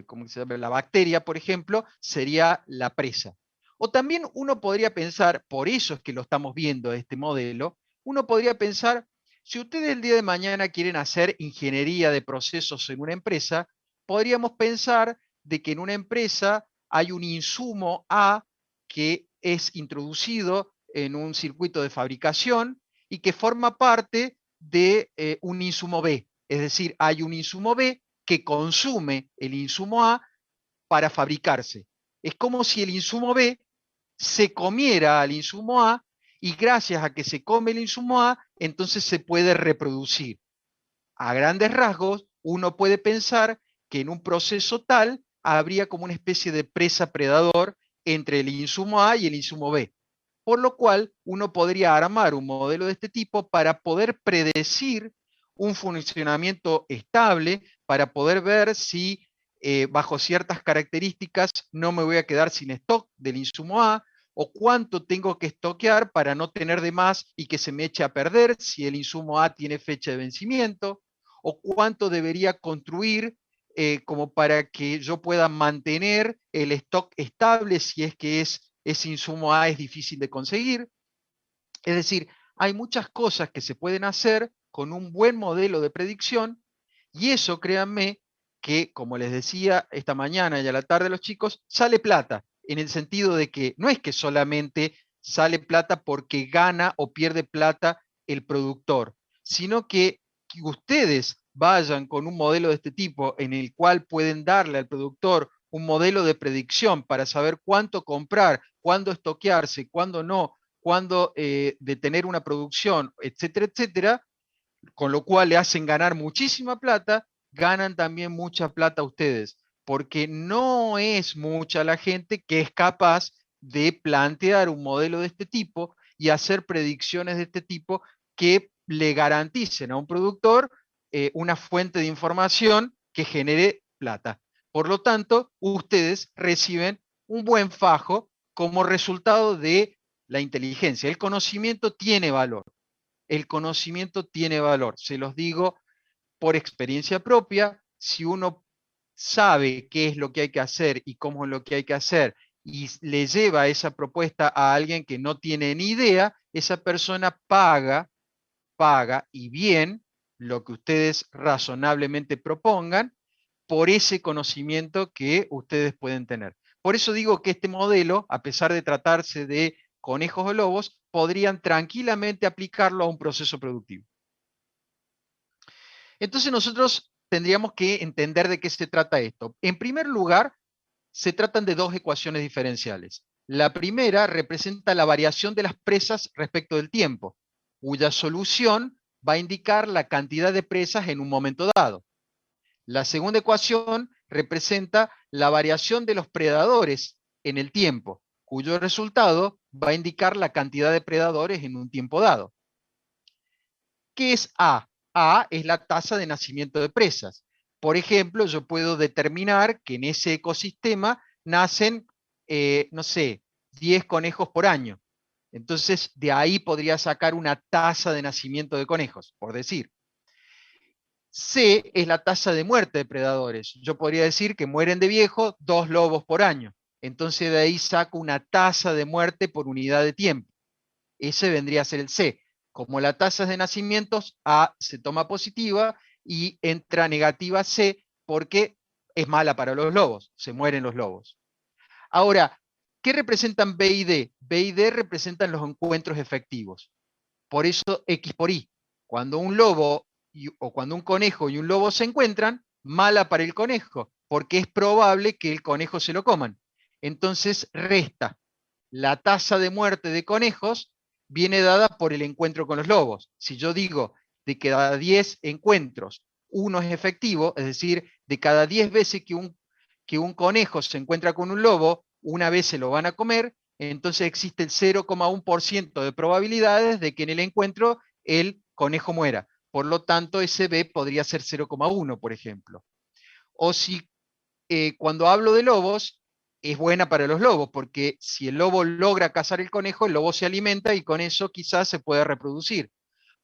¿cómo se llama? La bacteria, por ejemplo, sería la presa. O también uno podría pensar, por eso es que lo estamos viendo este modelo, uno podría pensar, si ustedes el día de mañana quieren hacer ingeniería de procesos en una empresa, podríamos pensar de que en una empresa hay un insumo A que es introducido en un circuito de fabricación y que forma parte de un insumo B. Es decir, hay un insumo B que consume el insumo A para fabricarse. Es como si el insumo B se comiera al insumo A y gracias a que se come el insumo A, entonces se puede reproducir. A grandes rasgos, uno puede pensar que en un proceso tal habría como una especie de presa-predador entre el insumo A y el insumo B. Por lo cual, uno podría armar un modelo de este tipo para poder predecir un funcionamiento estable, para poder ver si bajo ciertas características no me voy a quedar sin stock del insumo A, o cuánto tengo que estoquear para no tener de más y que se me eche a perder si el insumo A tiene fecha de vencimiento, o cuánto debería construir como para que yo pueda mantener el stock estable si es que ese insumo A es difícil de conseguir. Es decir, hay muchas cosas que se pueden hacer con un buen modelo de predicción y eso, créanme, que como les decía esta mañana y a la tarde a los chicos, sale plata, en el sentido de que no es que solamente sale plata porque gana o pierde plata el productor, sino que ustedes vayan con un modelo de este tipo en el cual pueden darle al productor un modelo de predicción para saber cuánto comprar, cuándo estoquearse, cuándo no, cuándo detener una producción, etcétera, etcétera, con lo cual le hacen ganar muchísima plata, ganan también mucha plata ustedes, porque no es mucha la gente que es capaz de plantear un modelo de este tipo y hacer predicciones de este tipo que le garanticen a un productor una fuente de información que genere plata. Por lo tanto, ustedes reciben un buen fajo como resultado de la inteligencia. El conocimiento tiene valor. El conocimiento tiene valor. Se los digo por experiencia propia. Si uno sabe qué es lo que hay que hacer y cómo es lo que hay que hacer y le lleva esa propuesta a alguien que no tiene ni idea, esa persona paga y bien lo que ustedes razonablemente propongan por ese conocimiento que ustedes pueden tener. Por eso digo que este modelo, a pesar de tratarse de conejos o lobos, podrían tranquilamente aplicarlo a un proceso productivo. Entonces nosotros tendríamos que entender de qué se trata esto. En primer lugar, se tratan de dos ecuaciones diferenciales. La primera representa la variación de las presas respecto del tiempo, cuya solución va a indicar la cantidad de presas en un momento dado. La segunda ecuación representa la variación de los predadores en el tiempo, cuyo resultado va a indicar la cantidad de predadores en un tiempo dado. ¿Qué es A? A es la tasa de nacimiento de presas. Por ejemplo, yo puedo determinar que en ese ecosistema nacen, no sé, 10 conejos por año. Entonces, de ahí podría sacar una tasa de nacimiento de conejos, por decir. C es la tasa de muerte de predadores. Yo podría decir que mueren de viejo 2 lobos por año. Entonces, de ahí saco una tasa de muerte por unidad de tiempo. Ese vendría a ser el C. Como la tasa de nacimientos, A se toma positiva y entra negativa C porque es mala para los lobos, se mueren los lobos. Ahora, ¿qué representan B y D? B y D representan los encuentros efectivos. Por eso X por Y. Cuando un lobo o cuando un conejo y un lobo se encuentran, mala para el conejo, porque es probable que el conejo se lo coman. Entonces resta. La tasa de muerte de conejos viene dada por el encuentro con los lobos. Si yo digo de cada 10 encuentros, uno es efectivo, es decir, de cada 10 veces que un conejo se encuentra con un lobo, una vez se lo van a comer, entonces existe el 0,1% de probabilidades de que en el encuentro el conejo muera. Por lo tanto, ese B podría ser 0,1, por ejemplo. O si cuando hablo de lobos, es buena para los lobos, porque si el lobo logra cazar el conejo, el lobo se alimenta y con eso quizás se puede reproducir.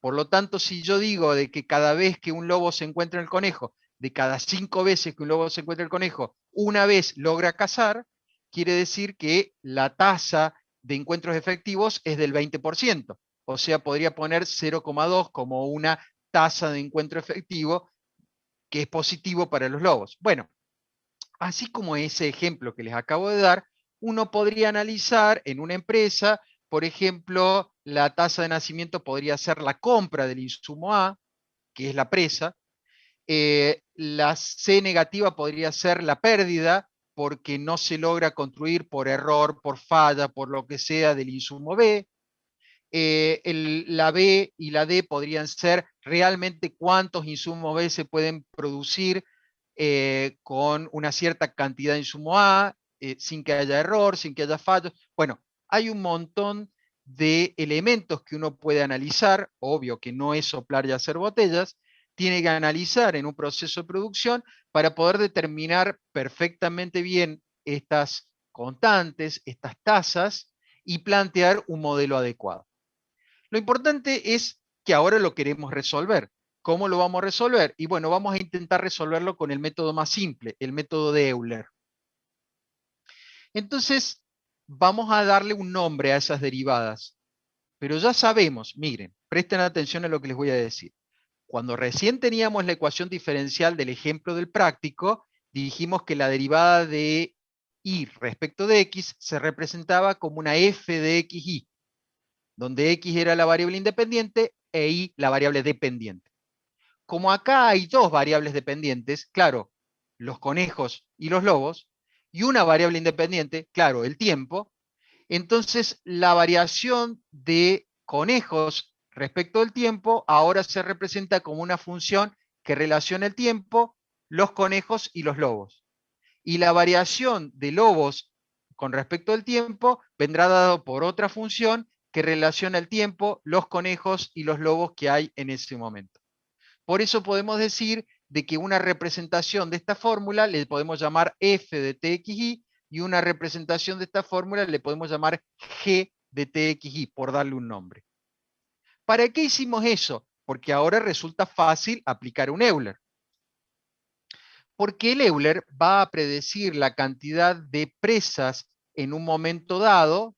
Por lo tanto, si yo digo de que cada vez que un lobo se encuentra el conejo, de cada 5 veces que un lobo se encuentra el conejo, una vez logra cazar, quiere decir que la tasa de encuentros efectivos es del 20%. O sea, podría poner 0,2 como una tasa de encuentro efectivo que es positivo para los lobos. Bueno, así como ese ejemplo que les acabo de dar, uno podría analizar en una empresa, por ejemplo, la tasa de nacimiento podría ser la compra del insumo A, que es la presa. La C negativa podría ser la pérdida, porque no se logra construir por error, por falla, por lo que sea del insumo B. La B y la D podrían ser realmente cuántos insumos B se pueden producir con una cierta cantidad de insumo A, sin que haya error, sin que haya fallos. Bueno, hay un montón de elementos que uno puede analizar, obvio que no es soplar y hacer botellas, tiene que analizar en un proceso de producción para poder determinar perfectamente bien estas constantes, estas tasas, y plantear un modelo adecuado. Lo importante es que ahora lo queremos resolver. ¿Cómo lo vamos a resolver? Y bueno, vamos a intentar resolverlo con el método más simple, el método de Euler. Entonces, vamos a darle un nombre a esas derivadas. Pero ya sabemos, miren, presten atención a lo que les voy a decir. Cuando recién teníamos la ecuación diferencial del ejemplo del práctico, dijimos que la derivada de y respecto de x se representaba como una f de xy, donde x era la variable independiente e y la variable dependiente. Como acá hay dos variables dependientes, claro, los conejos y los lobos, y una variable independiente, claro, el tiempo, entonces la variación de conejos respecto al tiempo ahora se representa como una función que relaciona el tiempo, los conejos y los lobos. Y la variación de lobos con respecto al tiempo vendrá dado por otra función que relaciona el tiempo, los conejos y los lobos que hay en ese momento. Por eso podemos decir de que una representación de esta fórmula le podemos llamar f de txy y una representación de esta fórmula le podemos llamar g de TXY, por darle un nombre. ¿Para qué hicimos eso? Porque ahora resulta fácil aplicar un Euler. Porque el Euler va a predecir la cantidad de presas en un momento dado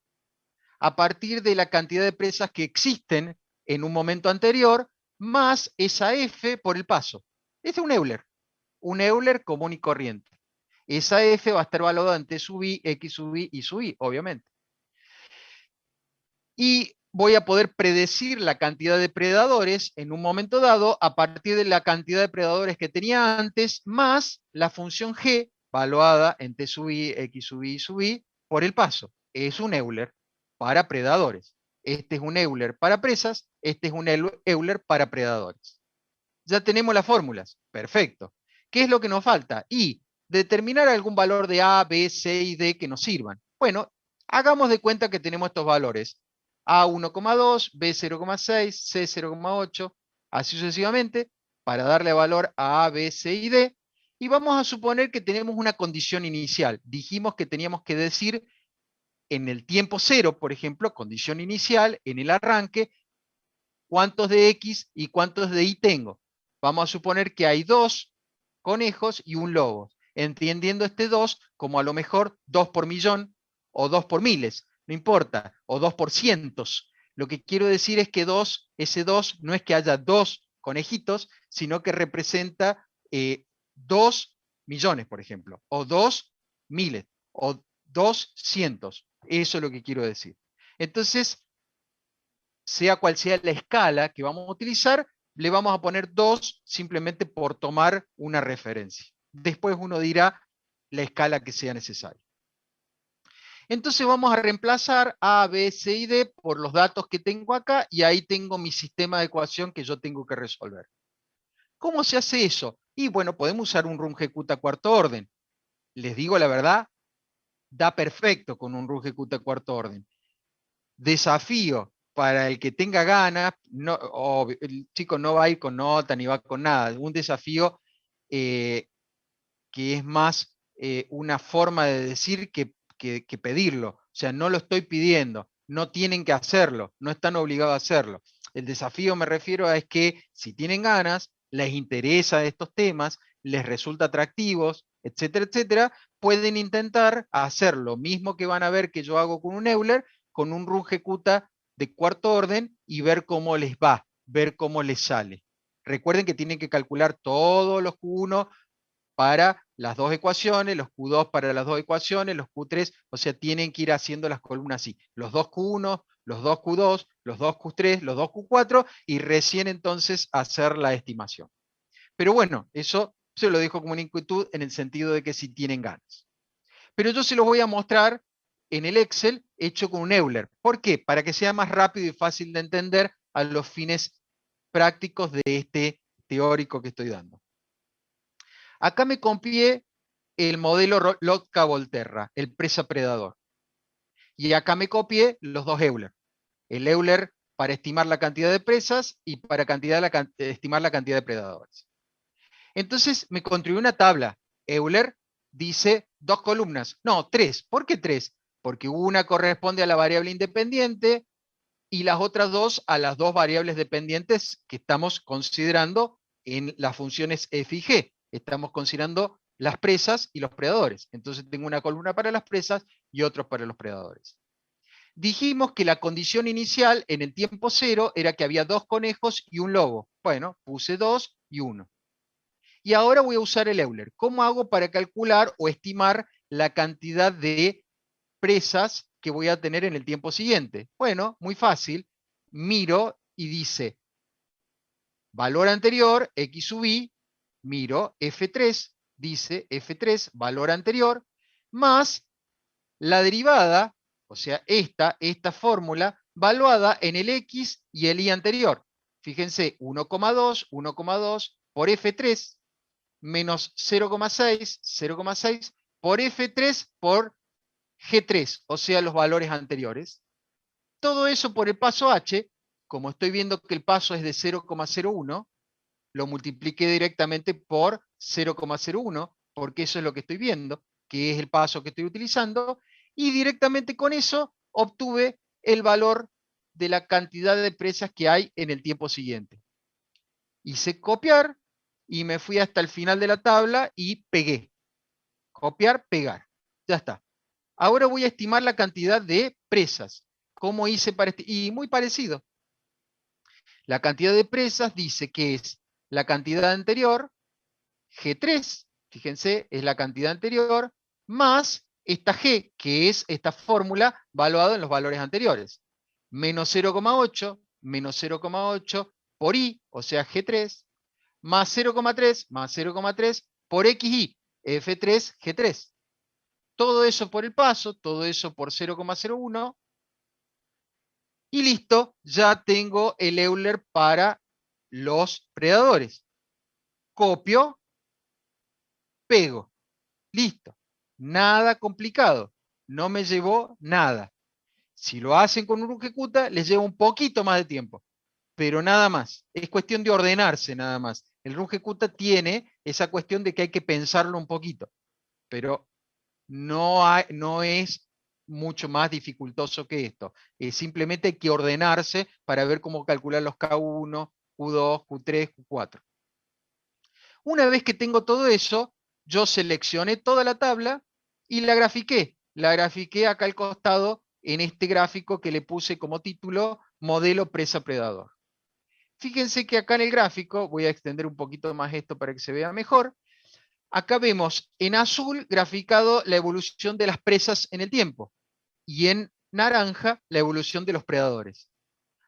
a partir de la cantidad de presas que existen en un momento anterior, más esa F por el paso. Este es un Euler común y corriente. Esa F va a estar evaluada en T sub I, X sub I y sub I, obviamente. Y voy a poder predecir la cantidad de predadores en un momento dado a partir de la cantidad de predadores que tenía antes, más la función G, evaluada en T sub I, X sub I y sub I, por el paso. Es un Euler para predadores. Este es un Euler para presas, este es un Euler para predadores. Ya tenemos las fórmulas. Perfecto. ¿Qué es lo que nos falta? Y determinar algún valor de A, B, C y D que nos sirvan. Bueno, hagamos de cuenta que tenemos estos valores. A 1,2, B 0,6, C 0,8, así sucesivamente, para darle valor a A, B, C y D. Y vamos a suponer que tenemos una condición inicial. Dijimos que teníamos que decir en el tiempo cero, por ejemplo, condición inicial, en el arranque, cuántos de X y cuántos de Y tengo. Vamos a suponer que hay 2 conejos y un lobo, entendiendo este 2 como a lo mejor 2 por millón o 2 por miles, no importa, o 2 por cientos. Lo que quiero decir es que ese 2 no es que haya 2 conejitos, sino que representa 2 millones, por ejemplo, o 2 miles, o 2 cientos. Eso es lo que quiero decir. Entonces, sea cual sea la escala que vamos a utilizar, le vamos a poner 2 simplemente por tomar una referencia. Después uno dirá la escala que sea necesaria. Entonces vamos a reemplazar A, B, C y D por los datos que tengo acá y ahí tengo mi sistema de ecuación que yo tengo que resolver. ¿Cómo se hace eso? Y bueno, podemos usar un rungecuta cuarto orden. Les digo la verdad, da perfecto con un rungecuta cuarto orden. Desafío para el que tenga ganas, no, el chico no va a ir con nota ni va con nada, un desafío que es más una forma de decir que pedirlo, o sea, no lo estoy pidiendo, no tienen que hacerlo, no están obligados a hacerlo. El desafío me refiero a es que si tienen ganas, les interesa estos temas, les resulta atractivos, etcétera, etcétera, pueden intentar hacer lo mismo que van a ver que yo hago con un Euler, con un rungecuta de cuarto orden y ver cómo les va, ver cómo les sale. Recuerden que tienen que calcular todos los Q1 para las dos ecuaciones, los Q2 para las dos ecuaciones, los Q3, o sea, tienen que ir haciendo las columnas así, los dos Q1, los dos Q2, los dos Q3, los dos Q4, y recién entonces hacer la estimación. Pero bueno, eso se lo dejo como una inquietud en el sentido de que si tienen ganas. Pero yo se los voy a mostrar en el Excel hecho con un Euler. ¿Por qué? Para que sea más rápido y fácil de entender a los fines prácticos de este teórico que estoy dando. Acá me copié el modelo Lotka-Volterra, el presa-predador. Y acá me copié los dos Euler. El Euler para estimar la cantidad de presas y para estimar la cantidad de predadores. Entonces me construí una tabla. Euler dice 2 columnas. No, 3. ¿Por qué 3? Porque una corresponde a la variable independiente y las otras 2 a las 2 variables dependientes que estamos considerando en las funciones f y g. Estamos considerando las presas y los predadores. Entonces tengo una columna para las presas y otros para los predadores. Dijimos que la condición inicial en el tiempo cero era que había 2 conejos y un lobo. Bueno, puse 2 y 1. Y ahora voy a usar el Euler. ¿Cómo hago para calcular o estimar la cantidad de presas que voy a tener en el tiempo siguiente? Bueno, muy fácil. Miro y dice valor anterior, X sub I, miro F3, dice F3, valor anterior, más la derivada, o sea, esta fórmula, valuada en el X y el Y anterior. Fíjense, 1,2 por F3, menos 0,6 por F3 por G3, o sea, los valores anteriores. Todo eso por el paso H, como estoy viendo que el paso es de 0,01, lo multipliqué directamente por 0,01, porque eso es lo que estoy viendo, que es el paso que estoy utilizando, y directamente con eso obtuve el valor de la cantidad de presas que hay en el tiempo siguiente. Hice copiar y me fui hasta el final de la tabla y pegué. Copiar, pegar. Ya está. Ahora voy a estimar la cantidad de presas. ¿Cómo hice para Y muy parecido. La cantidad de presas dice que es la cantidad anterior, G3, fíjense, es la cantidad anterior, más esta G, que es esta fórmula valuada en los valores anteriores. Menos 0,8, menos 0,8 por I, o sea G3, más 0,3, más 0,3 por XI, F3, G3. Todo eso por el paso, todo eso por 0,01, y listo, ya tengo el Euler para los predadores. Copio, pego. Listo. Nada complicado. No me llevó nada. Si lo hacen con un ejecuta, les lleva un poquito más de tiempo. Pero nada más. Es cuestión de ordenarse nada más. El run ejecuta tiene esa cuestión de que hay que pensarlo un poquito. Pero no es mucho más dificultoso que esto. Simplemente hay que ordenarse para ver cómo calcular los K1, Q2, Q3, Q4. Una vez que tengo todo eso, yo seleccioné toda la tabla y la grafiqué. La grafiqué acá al costado en este gráfico que le puse como título modelo presa-predador. Fíjense que acá en el gráfico, voy a extender un poquito más esto para que se vea mejor. Acá vemos en azul graficado la evolución de las presas en el tiempo y en naranja la evolución de los predadores.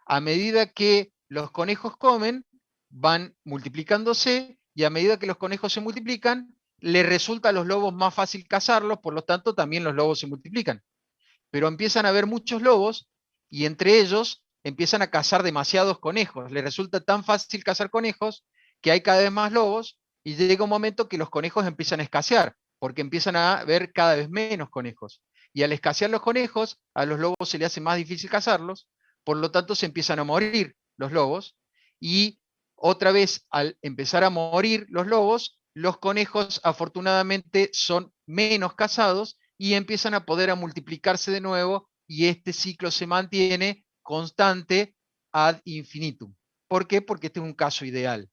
A medida que los conejos comen, van multiplicándose y a medida que los conejos se multiplican, les resulta a los lobos más fácil cazarlos, por lo tanto también los lobos se multiplican. Pero empiezan a haber muchos lobos y entre ellos empiezan a cazar demasiados conejos. Les resulta tan fácil cazar conejos que hay cada vez más lobos y llega un momento que los conejos empiezan a escasear, porque empiezan a haber cada vez menos conejos. Y al escasear los conejos, a los lobos se les hace más difícil cazarlos, por lo tanto se empiezan a morir los lobos y otra vez al empezar a morir los lobos, los conejos afortunadamente son menos cazados y empiezan a poder a multiplicarse de nuevo y este ciclo se mantiene constante ad infinitum. ¿Por qué? Porque este es un caso ideal.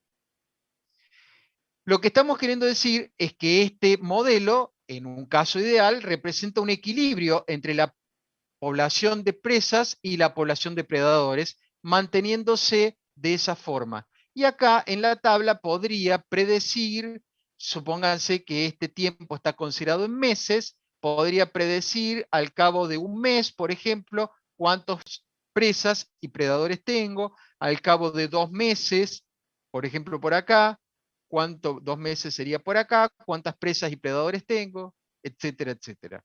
Lo que estamos queriendo decir es que este modelo, en un caso ideal, representa un equilibrio entre la población de presas y la población de predadores, manteniéndose de esa forma. Y acá en la tabla podría predecir, supónganse que este tiempo está considerado en meses, podría predecir al cabo de un mes, por ejemplo, cuántas presas y predadores tengo, al cabo de 2 meses, por ejemplo, por acá, 2 meses sería por acá, cuántas presas y predadores tengo, etcétera, etcétera.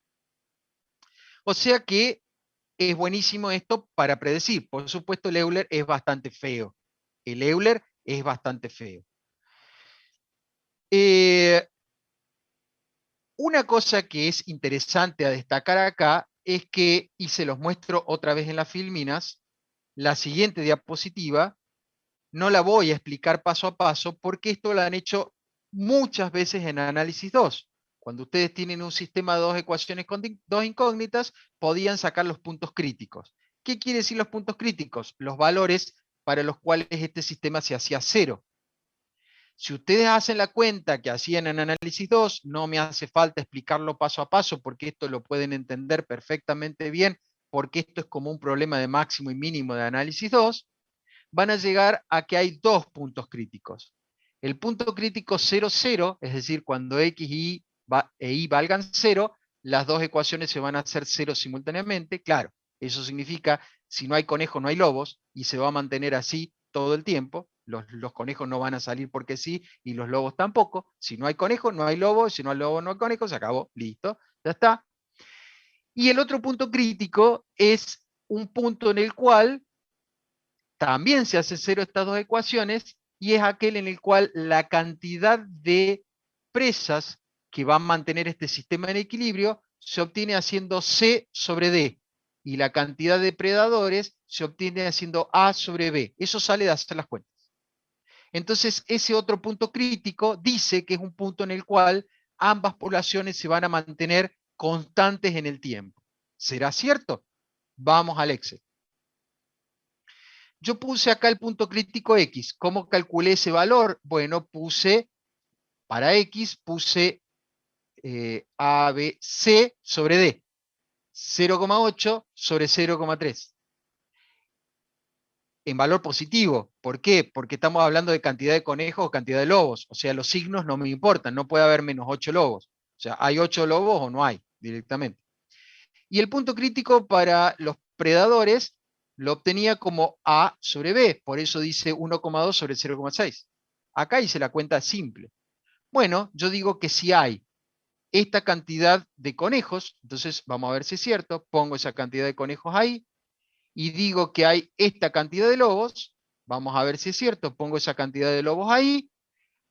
O sea que es buenísimo esto para predecir. Por supuesto, el Euler es bastante feo. El Euler es bastante feo. Una cosa que es interesante a destacar acá es que, y se los muestro otra vez en las filminas, la siguiente diapositiva, no la voy a explicar paso a paso porque esto lo han hecho muchas veces en análisis 2. Cuando ustedes tienen un sistema de 2 ecuaciones con 2 incógnitas, podían sacar los puntos críticos. ¿Qué quiere decir los puntos críticos? Los valores para los cuales este sistema se hacía cero. Si ustedes hacen la cuenta que hacían en análisis 2, no me hace falta explicarlo paso a paso porque esto lo pueden entender perfectamente bien, porque esto es como un problema de máximo y mínimo de análisis 2, van a llegar a que hay 2 puntos críticos. El punto crítico 0, 0, es decir, cuando x e y valgan 0, las dos ecuaciones se van a hacer 0 simultáneamente. Claro, eso significa, si no hay conejos, no hay lobos, y se va a mantener así todo el tiempo. Los conejos no van a salir porque sí, y los lobos tampoco. Si no hay conejos, no hay lobos, si no hay lobos, no hay conejos, se acabó, listo, ya está. Y el otro punto crítico es un punto en el cual también se hace cero estas dos ecuaciones y es aquel en el cual la cantidad de presas que van a mantener este sistema en equilibrio se obtiene haciendo C sobre D y la cantidad de predadores se obtiene haciendo A sobre B. Eso sale de hacer las cuentas. Entonces, ese otro punto crítico dice que es un punto en el cual ambas poblaciones se van a mantener constantes en el tiempo. ¿Será cierto? Vamos al Excel. Yo puse acá el punto crítico X. ¿Cómo calculé ese valor? Bueno, para X, puse A, B, C sobre D. 0,8 sobre 0,3. En valor positivo. ¿Por qué? Porque estamos hablando de cantidad de conejos o cantidad de lobos. O sea, los signos no me importan. No puede haber menos 8 lobos. O sea, ¿hay 8 lobos o no hay? Directamente. Y el punto crítico para los predadores lo obtenía como A sobre B. Por eso dice 1,2 sobre 0,6. Acá hice la cuenta simple. Bueno, yo digo que si hay esta cantidad de conejos, entonces vamos a ver si es cierto, pongo esa cantidad de conejos ahí, y digo que hay esta cantidad de lobos, vamos a ver si es cierto, pongo esa cantidad de lobos ahí,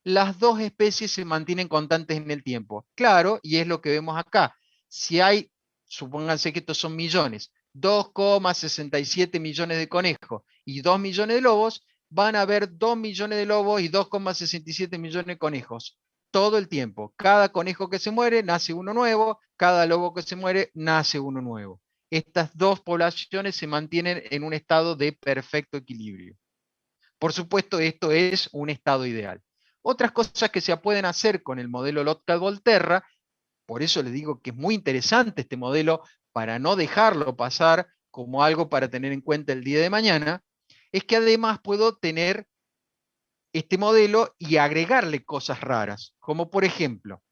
las dos especies se mantienen constantes en el tiempo. Claro, y es lo que vemos acá. Si hay, supónganse que estos son millones, 2,67 millones de conejos y 2 millones de lobos, van a haber 2 millones de lobos y 2,67 millones de conejos. Todo el tiempo. Cada conejo que se muere, nace uno nuevo. Cada lobo que se muere, nace uno nuevo. Estas dos poblaciones se mantienen en un estado de perfecto equilibrio. Por supuesto, esto es un estado ideal. Otras cosas que se pueden hacer con el modelo Lotka-Volterra, por eso les digo que es muy interesante este modelo para no dejarlo pasar como algo para tener en cuenta el día de mañana, es que además puedo tener este modelo y agregarle cosas raras, como por ejemplo,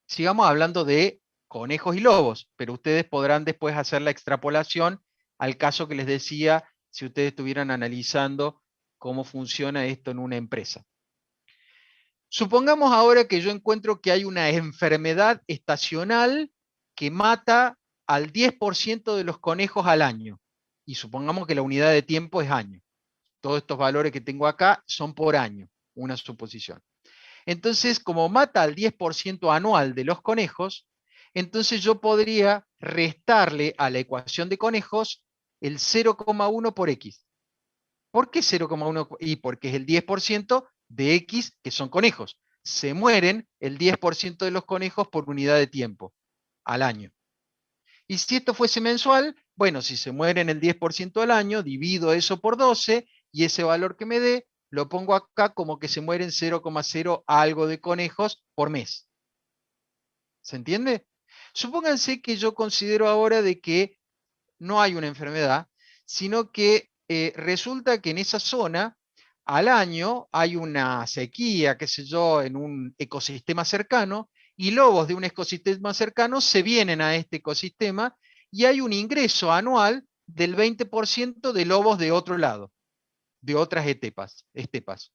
sigamos hablando de conejos y lobos, pero ustedes podrán después hacer la extrapolación al caso que les decía si ustedes estuvieran analizando cómo funciona esto en una empresa. Supongamos ahora que yo encuentro que hay una enfermedad estacional que mata al 10% de los conejos al año. Y supongamos que la unidad de tiempo es año. Todos estos valores que tengo acá son por año, una suposición. Entonces, como mata al 10% anual de los conejos, entonces yo podría restarle a la ecuación de conejos el 0,1 por X. ¿Por qué 0,1? Y porque es el 10% de X, que son conejos. Se mueren el 10% de los conejos por unidad de tiempo al año. Y si esto fuese mensual, bueno, si se mueren el 10% al año, divido eso por 12 y ese valor que me dé lo pongo acá como que se mueren 0,0 algo de conejos por mes. ¿Se entiende? Supónganse que yo considero ahora de que no hay una enfermedad, sino que resulta que en esa zona al año hay una sequía, qué sé yo, en un ecosistema cercano, y lobos de un ecosistema cercano se vienen a este ecosistema y hay un ingreso anual del 20% de lobos de otro lado, de otras estepas.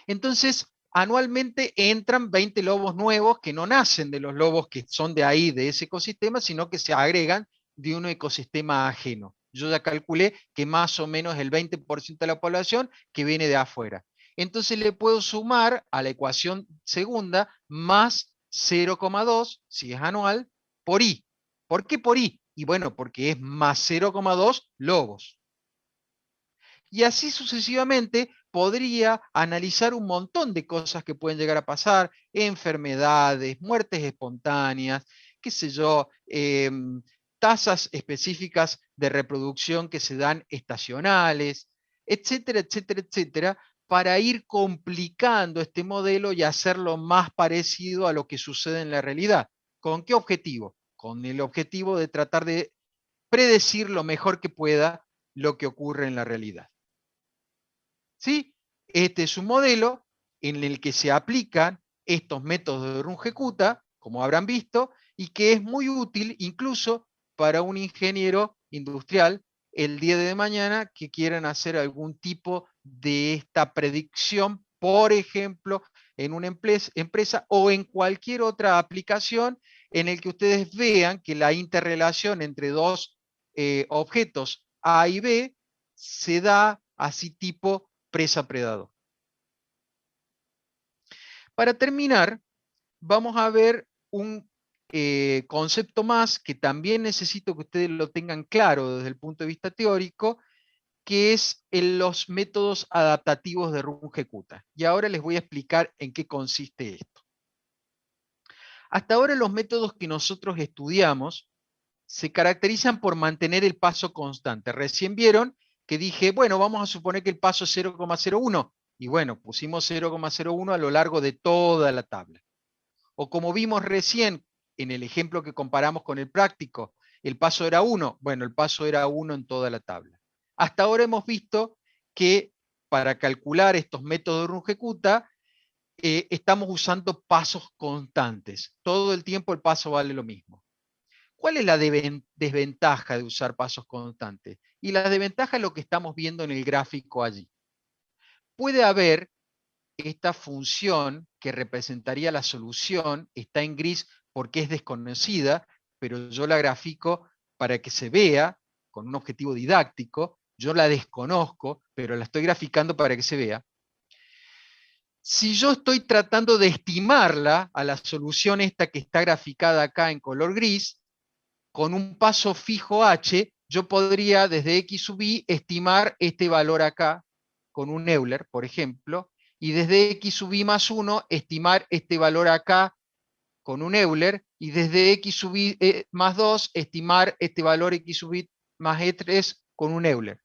Entonces, anualmente entran 20 lobos nuevos que no nacen de los lobos que son de ahí, de ese ecosistema, sino que se agregan de un ecosistema ajeno. Yo ya calculé que más o menos el 20% de la población que viene de afuera. Entonces le puedo sumar a la ecuación segunda más 0,2, si es anual, por I. ¿Por qué por I? Y bueno, porque es más 0,2 lobos. Y así sucesivamente podría analizar un montón de cosas que pueden llegar a pasar, enfermedades, muertes espontáneas, qué sé yo, tasas específicas de reproducción que se dan estacionales, etcétera, etcétera, etcétera, para ir complicando este modelo y hacerlo más parecido a lo que sucede en la realidad. ¿Con qué objetivo? Con el objetivo de tratar de predecir lo mejor que pueda lo que ocurre en la realidad. ¿Sí? Este es un modelo en el que se aplican estos métodos de Runge-Kutta, como habrán visto, y que es muy útil incluso para un ingeniero industrial el día de mañana que quieran hacer algún tipo de esta predicción, por ejemplo, en una empresa o en cualquier otra aplicación en el que ustedes vean que la interrelación entre dos objetos A y B se da así tipo presa-predador. Para terminar, vamos a ver un concepto más que también necesito que ustedes lo tengan claro desde el punto de vista teórico, que es los métodos adaptativos de Runge-Kutta. Y ahora les voy a explicar en qué consiste esto. Hasta ahora los métodos que nosotros estudiamos se caracterizan por mantener el paso constante. Recién vieron que dije, bueno, vamos a suponer que el paso es 0,01, y bueno, pusimos 0,01 a lo largo de toda la tabla. O como vimos recién en el ejemplo que comparamos con el práctico, el paso era 1, bueno, el paso era 1 en toda la tabla. Hasta ahora hemos visto que para calcular estos métodos de Runge-Kutta estamos usando pasos constantes. Todo el tiempo el paso vale lo mismo. ¿Cuál es la desventaja de usar pasos constantes? Y la desventaja es lo que estamos viendo en el gráfico allí. Puede haber esta función que representaría la solución, está en gris porque es desconocida, pero yo la grafico para que se vea con un objetivo didáctico. Yo la desconozco, pero la estoy graficando para que se vea. Si yo estoy tratando de estimarla a la solución esta que está graficada acá en color gris, con un paso fijo h, yo podría desde x sub i estimar este valor acá, con un Euler, por ejemplo, y desde x sub i más 1 estimar este valor acá con un Euler, y desde x sub i más 2 estimar este valor x sub i más e3 con un Euler.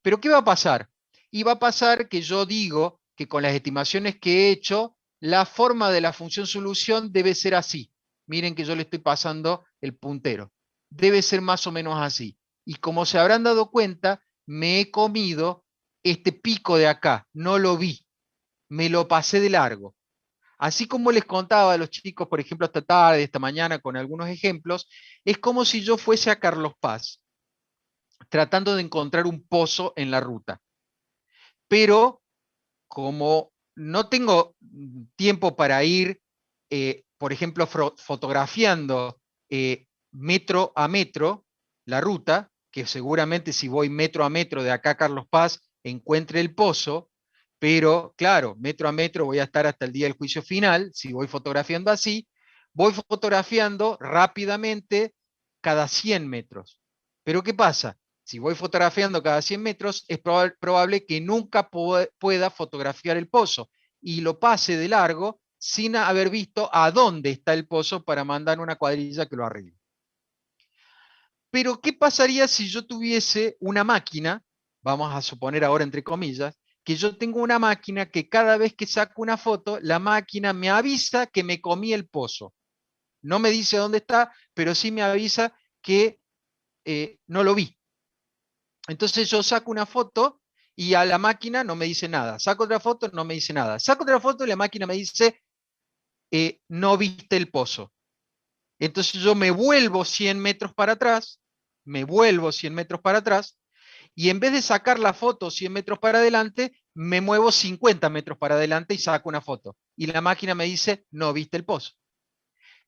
Pero ¿qué va a pasar? Y va a pasar que yo digo que con las estimaciones que he hecho, la forma de la función solución debe ser así. Miren que yo le estoy pasando el puntero. Debe ser más o menos así. Y como se habrán dado cuenta, me he comido este pico de acá. No lo vi. Me lo pasé de largo. Así como les contaba a los chicos, por ejemplo, esta tarde, esta mañana, con algunos ejemplos, es como si yo fuese a Carlos Paz, tratando de encontrar un pozo en la ruta. Pero como no tengo tiempo para ir, por ejemplo, fotografiando metro a metro la ruta, que seguramente si voy metro a metro de acá a Carlos Paz encuentre el pozo, pero claro, metro a metro voy a estar hasta el día del juicio final, si voy fotografiando así, voy fotografiando rápidamente cada 100 metros. Pero ¿qué pasa? Si voy fotografiando cada 100 metros, es probable que nunca pueda fotografiar el pozo y lo pase de largo sin haber visto a dónde está el pozo para mandar una cuadrilla que lo arregle. Pero, ¿qué pasaría si yo tuviese una máquina, vamos a suponer ahora entre comillas, que yo tengo una máquina que cada vez que saco una foto, la máquina me avisa que me comí el pozo? No me dice dónde está, pero sí me avisa que no lo vi. Entonces yo saco una foto y a la máquina no me dice nada. Saco otra foto, no me dice nada. Saco otra foto y la máquina me dice, no viste el pozo. Entonces yo me vuelvo 100 metros para atrás, me vuelvo 100 metros para atrás, y en vez de sacar la foto 100 metros para adelante, me muevo 50 metros para adelante y saco una foto. Y la máquina me dice, no viste el pozo.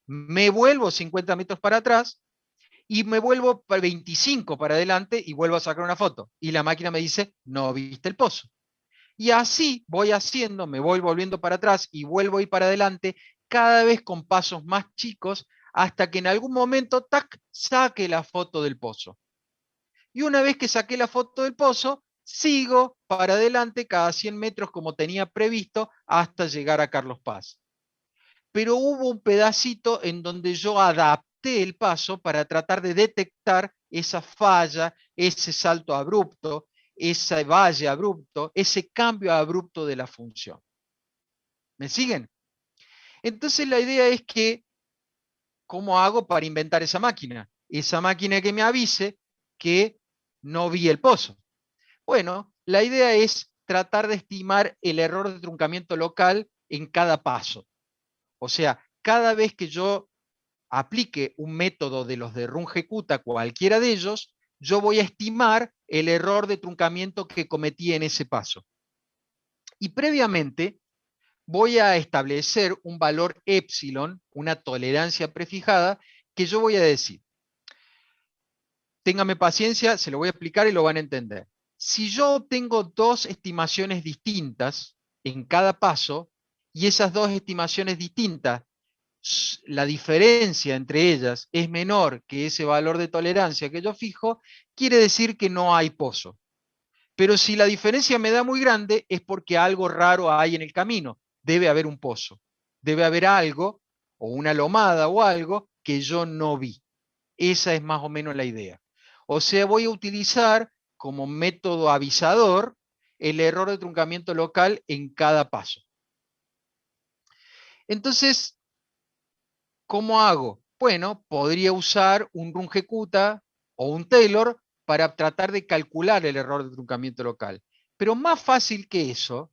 Me vuelvo 50 metros para atrás, y me vuelvo 25 para adelante y vuelvo a sacar una foto. Y la máquina me dice, no viste el pozo. Y así voy haciendo, me voy volviendo para atrás y vuelvo a ir para adelante, cada vez con pasos más chicos, hasta que en algún momento, tac, saque la foto del pozo. Y una vez que saqué la foto del pozo, sigo para adelante cada 100 metros como tenía previsto hasta llegar a Carlos Paz. Pero hubo un pedacito en donde yo adapté el paso para tratar de detectar esa falla, ese salto abrupto, ese valle abrupto, ese cambio abrupto de la función. ¿Me siguen? Entonces la idea es que, ¿cómo hago para inventar esa máquina? Esa máquina que me avise que no vi el pozo. Bueno, la idea es tratar de estimar el error de truncamiento local en cada paso. O sea, cada vez que yo aplique un método de los de Runge-Kutta, cualquiera de ellos, yo voy a estimar el error de truncamiento que cometí en ese paso. Y previamente voy a establecer un valor epsilon, una tolerancia prefijada, que yo voy a decir. Téngame paciencia, se lo voy a explicar y lo van a entender. Si yo tengo dos estimaciones distintas en cada paso, y esas dos estimaciones distintas, la diferencia entre ellas es menor que ese valor de tolerancia que yo fijo, quiere decir que no hay pozo. Pero si la diferencia me da muy grande, es porque algo raro hay en el camino. Debe haber un pozo. Debe haber algo, o una lomada o algo, que yo no vi. Esa es más o menos la idea. O sea, voy a utilizar como método avisador el error de truncamiento local en cada paso. Entonces, ¿cómo hago? Bueno, podría usar un rungecuta o un Taylor para tratar de calcular el error de truncamiento local. Pero más fácil que eso,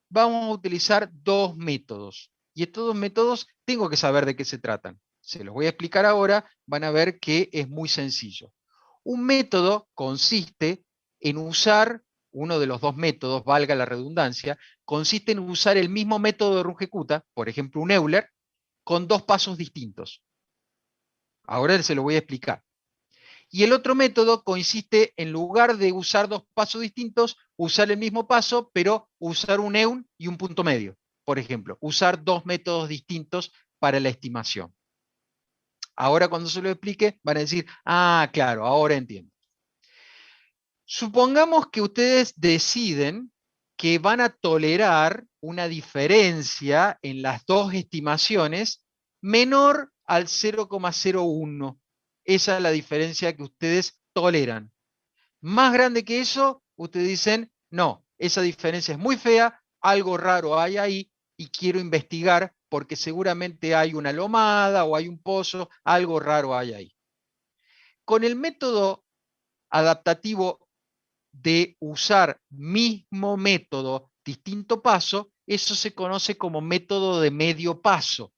vamos a utilizar dos métodos. Y estos dos métodos tengo que saber de qué se tratan. Se los voy a explicar ahora, van a ver que es muy sencillo. Un método consiste en usar, uno de los dos métodos, valga la redundancia, consiste en usar el mismo método de rungecuta, por ejemplo un Euler, con dos pasos distintos. Ahora se lo voy a explicar. Y el otro método consiste en lugar de usar dos pasos distintos, usar el mismo paso, pero usar un EUN y un punto medio. Por ejemplo, usar dos métodos distintos para la estimación. Ahora cuando se lo explique, van a decir, ah, claro, ahora entiendo. Supongamos que ustedes deciden que van a tolerar una diferencia en las dos estimaciones menor al 0,01. Esa es la diferencia que ustedes toleran. Más grande que eso, ustedes dicen, no, esa diferencia es muy fea, algo raro hay ahí y quiero investigar porque seguramente hay una lomada o hay un pozo, algo raro hay ahí. Con el método adaptativo de usar mismo método, distinto paso, eso se conoce como método de medio paso.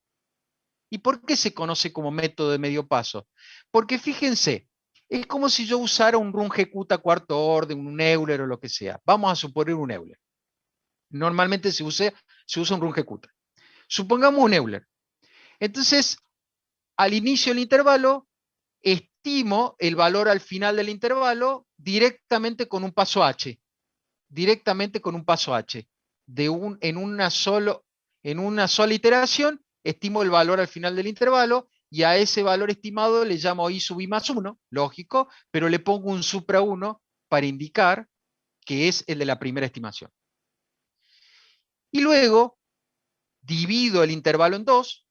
¿Y por qué se conoce como método de medio paso? Porque fíjense, es como si yo usara un rungecuta cuarto orden, un Euler o lo que sea. Vamos a suponer un Euler. Normalmente se usa un rungecuta. Supongamos un Euler. Entonces, al inicio del intervalo, estimo el valor al final del intervalo directamente con un paso h. Directamente con un paso h. En una sola iteración, estimo el valor al final del intervalo y a ese valor estimado le llamo i sub i más 1, lógico, pero le pongo un supra 1 para indicar que es el de la primera estimación. Y luego divido el intervalo en dos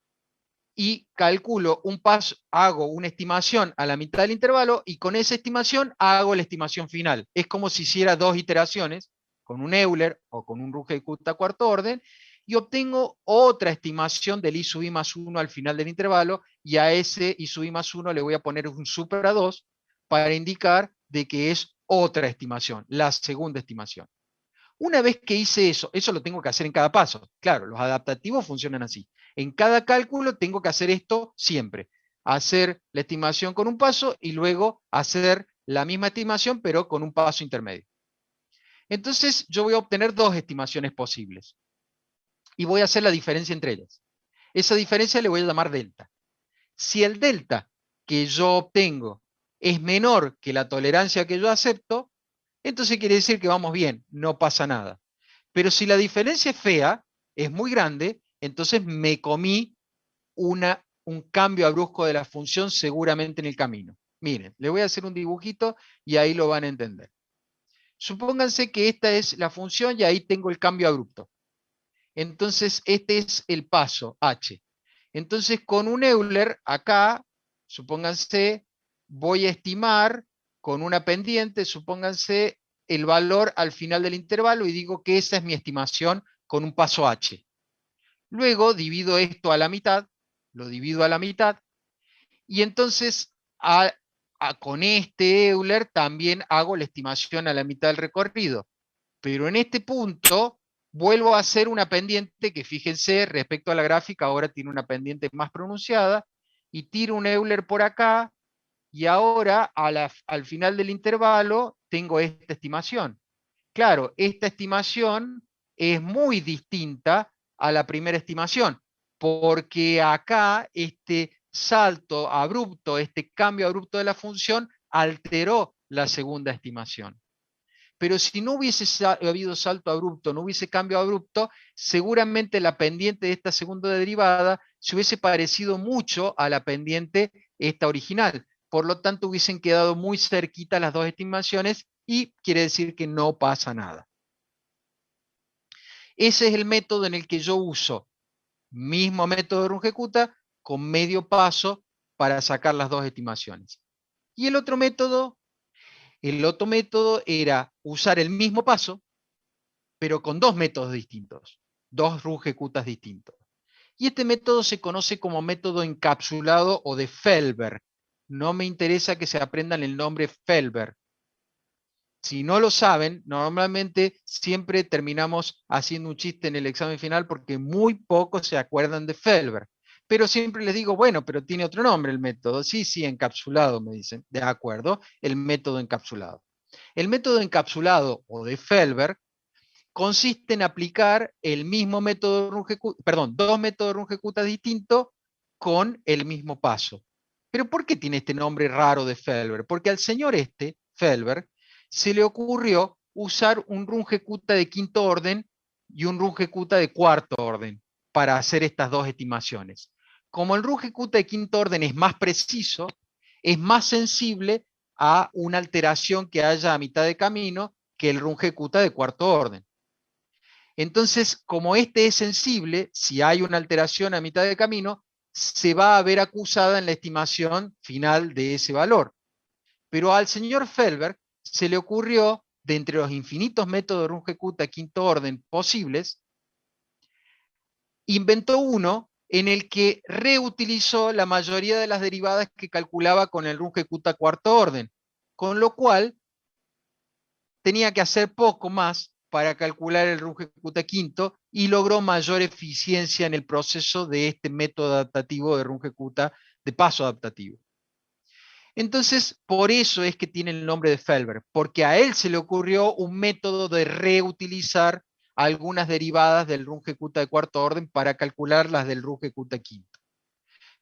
y calculo un paso, hago una estimación a la mitad del intervalo y con esa estimación hago la estimación final. Es como si hiciera dos iteraciones con un Euler o con un rungecuta cuarto orden y obtengo otra estimación del i sub i más 1 al final del intervalo y a ese i sub i más 1 le voy a poner un supra 2 para indicar de que es otra estimación, la segunda estimación. Una vez que hice eso, eso lo tengo que hacer en cada paso. Claro, los adaptativos funcionan así. En cada cálculo tengo que hacer esto siempre. Hacer la estimación con un paso y luego hacer la misma estimación pero con un paso intermedio. Entonces yo voy a obtener dos estimaciones posibles y voy a hacer la diferencia entre ellas. Esa diferencia le voy a llamar delta. Si el delta que yo obtengo es menor que la tolerancia que yo acepto, entonces quiere decir que vamos bien, no pasa nada. Pero si la diferencia es fea, es muy grande, entonces me comí un cambio brusco de la función seguramente en el camino. Miren, le voy a hacer un dibujito y ahí lo van a entender. Supónganse que esta es la función y ahí tengo el cambio abrupto. Entonces este es el paso h. Entonces con un Euler acá, supónganse, voy a estimar con una pendiente, supónganse el valor al final del intervalo y digo que esa es mi estimación con un paso h. Luego divido esto a la mitad, lo divido a la mitad y entonces con este Euler también hago la estimación a la mitad del recorrido. Pero en este punto vuelvo a hacer una pendiente que fíjense respecto a la gráfica ahora tiene una pendiente más pronunciada y tiro un Euler por acá y ahora al final del intervalo tengo esta estimación. Claro, esta estimación es muy distinta a la primera estimación, porque acá este salto abrupto, este cambio abrupto de la función alteró la segunda estimación. Pero si no hubiese habido salto abrupto, no hubiese cambio abrupto, seguramente la pendiente de esta segunda derivada se hubiese parecido mucho a la pendiente esta original. Por lo tanto, hubiesen quedado muy cerquitas las dos estimaciones y quiere decir que no pasa nada. Ese es el método en el que yo uso, mismo método de rungecuta, con medio paso para sacar las dos estimaciones. Y el otro método El otro método era usar el mismo paso, pero con dos métodos distintos, dos run ejecutas distintos. Y este método se conoce como método encapsulado o de Felber. No me interesa que se aprendan el nombre Felber. Si no lo saben, normalmente siempre terminamos haciendo un chiste en el examen final porque muy pocos se acuerdan de Felber. Pero siempre les digo, bueno, pero tiene otro nombre el método. Sí, sí, encapsulado, me dicen. De acuerdo, el método encapsulado. El método encapsulado o de Felber consiste en aplicar el mismo método perdón, dos métodos rungecuta distintos con el mismo paso. ¿Pero por qué tiene este nombre raro de Felber? Porque al señor Felber, se le ocurrió usar un rungecuta de quinto orden y un rungecuta de cuarto orden para hacer estas dos estimaciones. Como el rungecuta de quinto orden es más preciso, es más sensible a una alteración que haya a mitad de camino que el rungecuta de cuarto orden. Entonces, como este es sensible, si hay una alteración a mitad de camino, se va a ver acusada en la estimación final de ese valor. Pero al señor Felber se le ocurrió, de entre los infinitos métodos de rungecuta quinto orden posibles, inventó uno en el que reutilizó la mayoría de las derivadas que calculaba con el rungecuta cuarto orden, con lo cual tenía que hacer poco más para calcular el rungecuta quinto y logró mayor eficiencia en el proceso de este método adaptativo de rungecuta de paso adaptativo. Entonces, por eso es que tiene el nombre de Felber, porque a él se le ocurrió un método de reutilizar algunas derivadas del rungecuta de cuarto orden para calcular las del rungecuta quinto.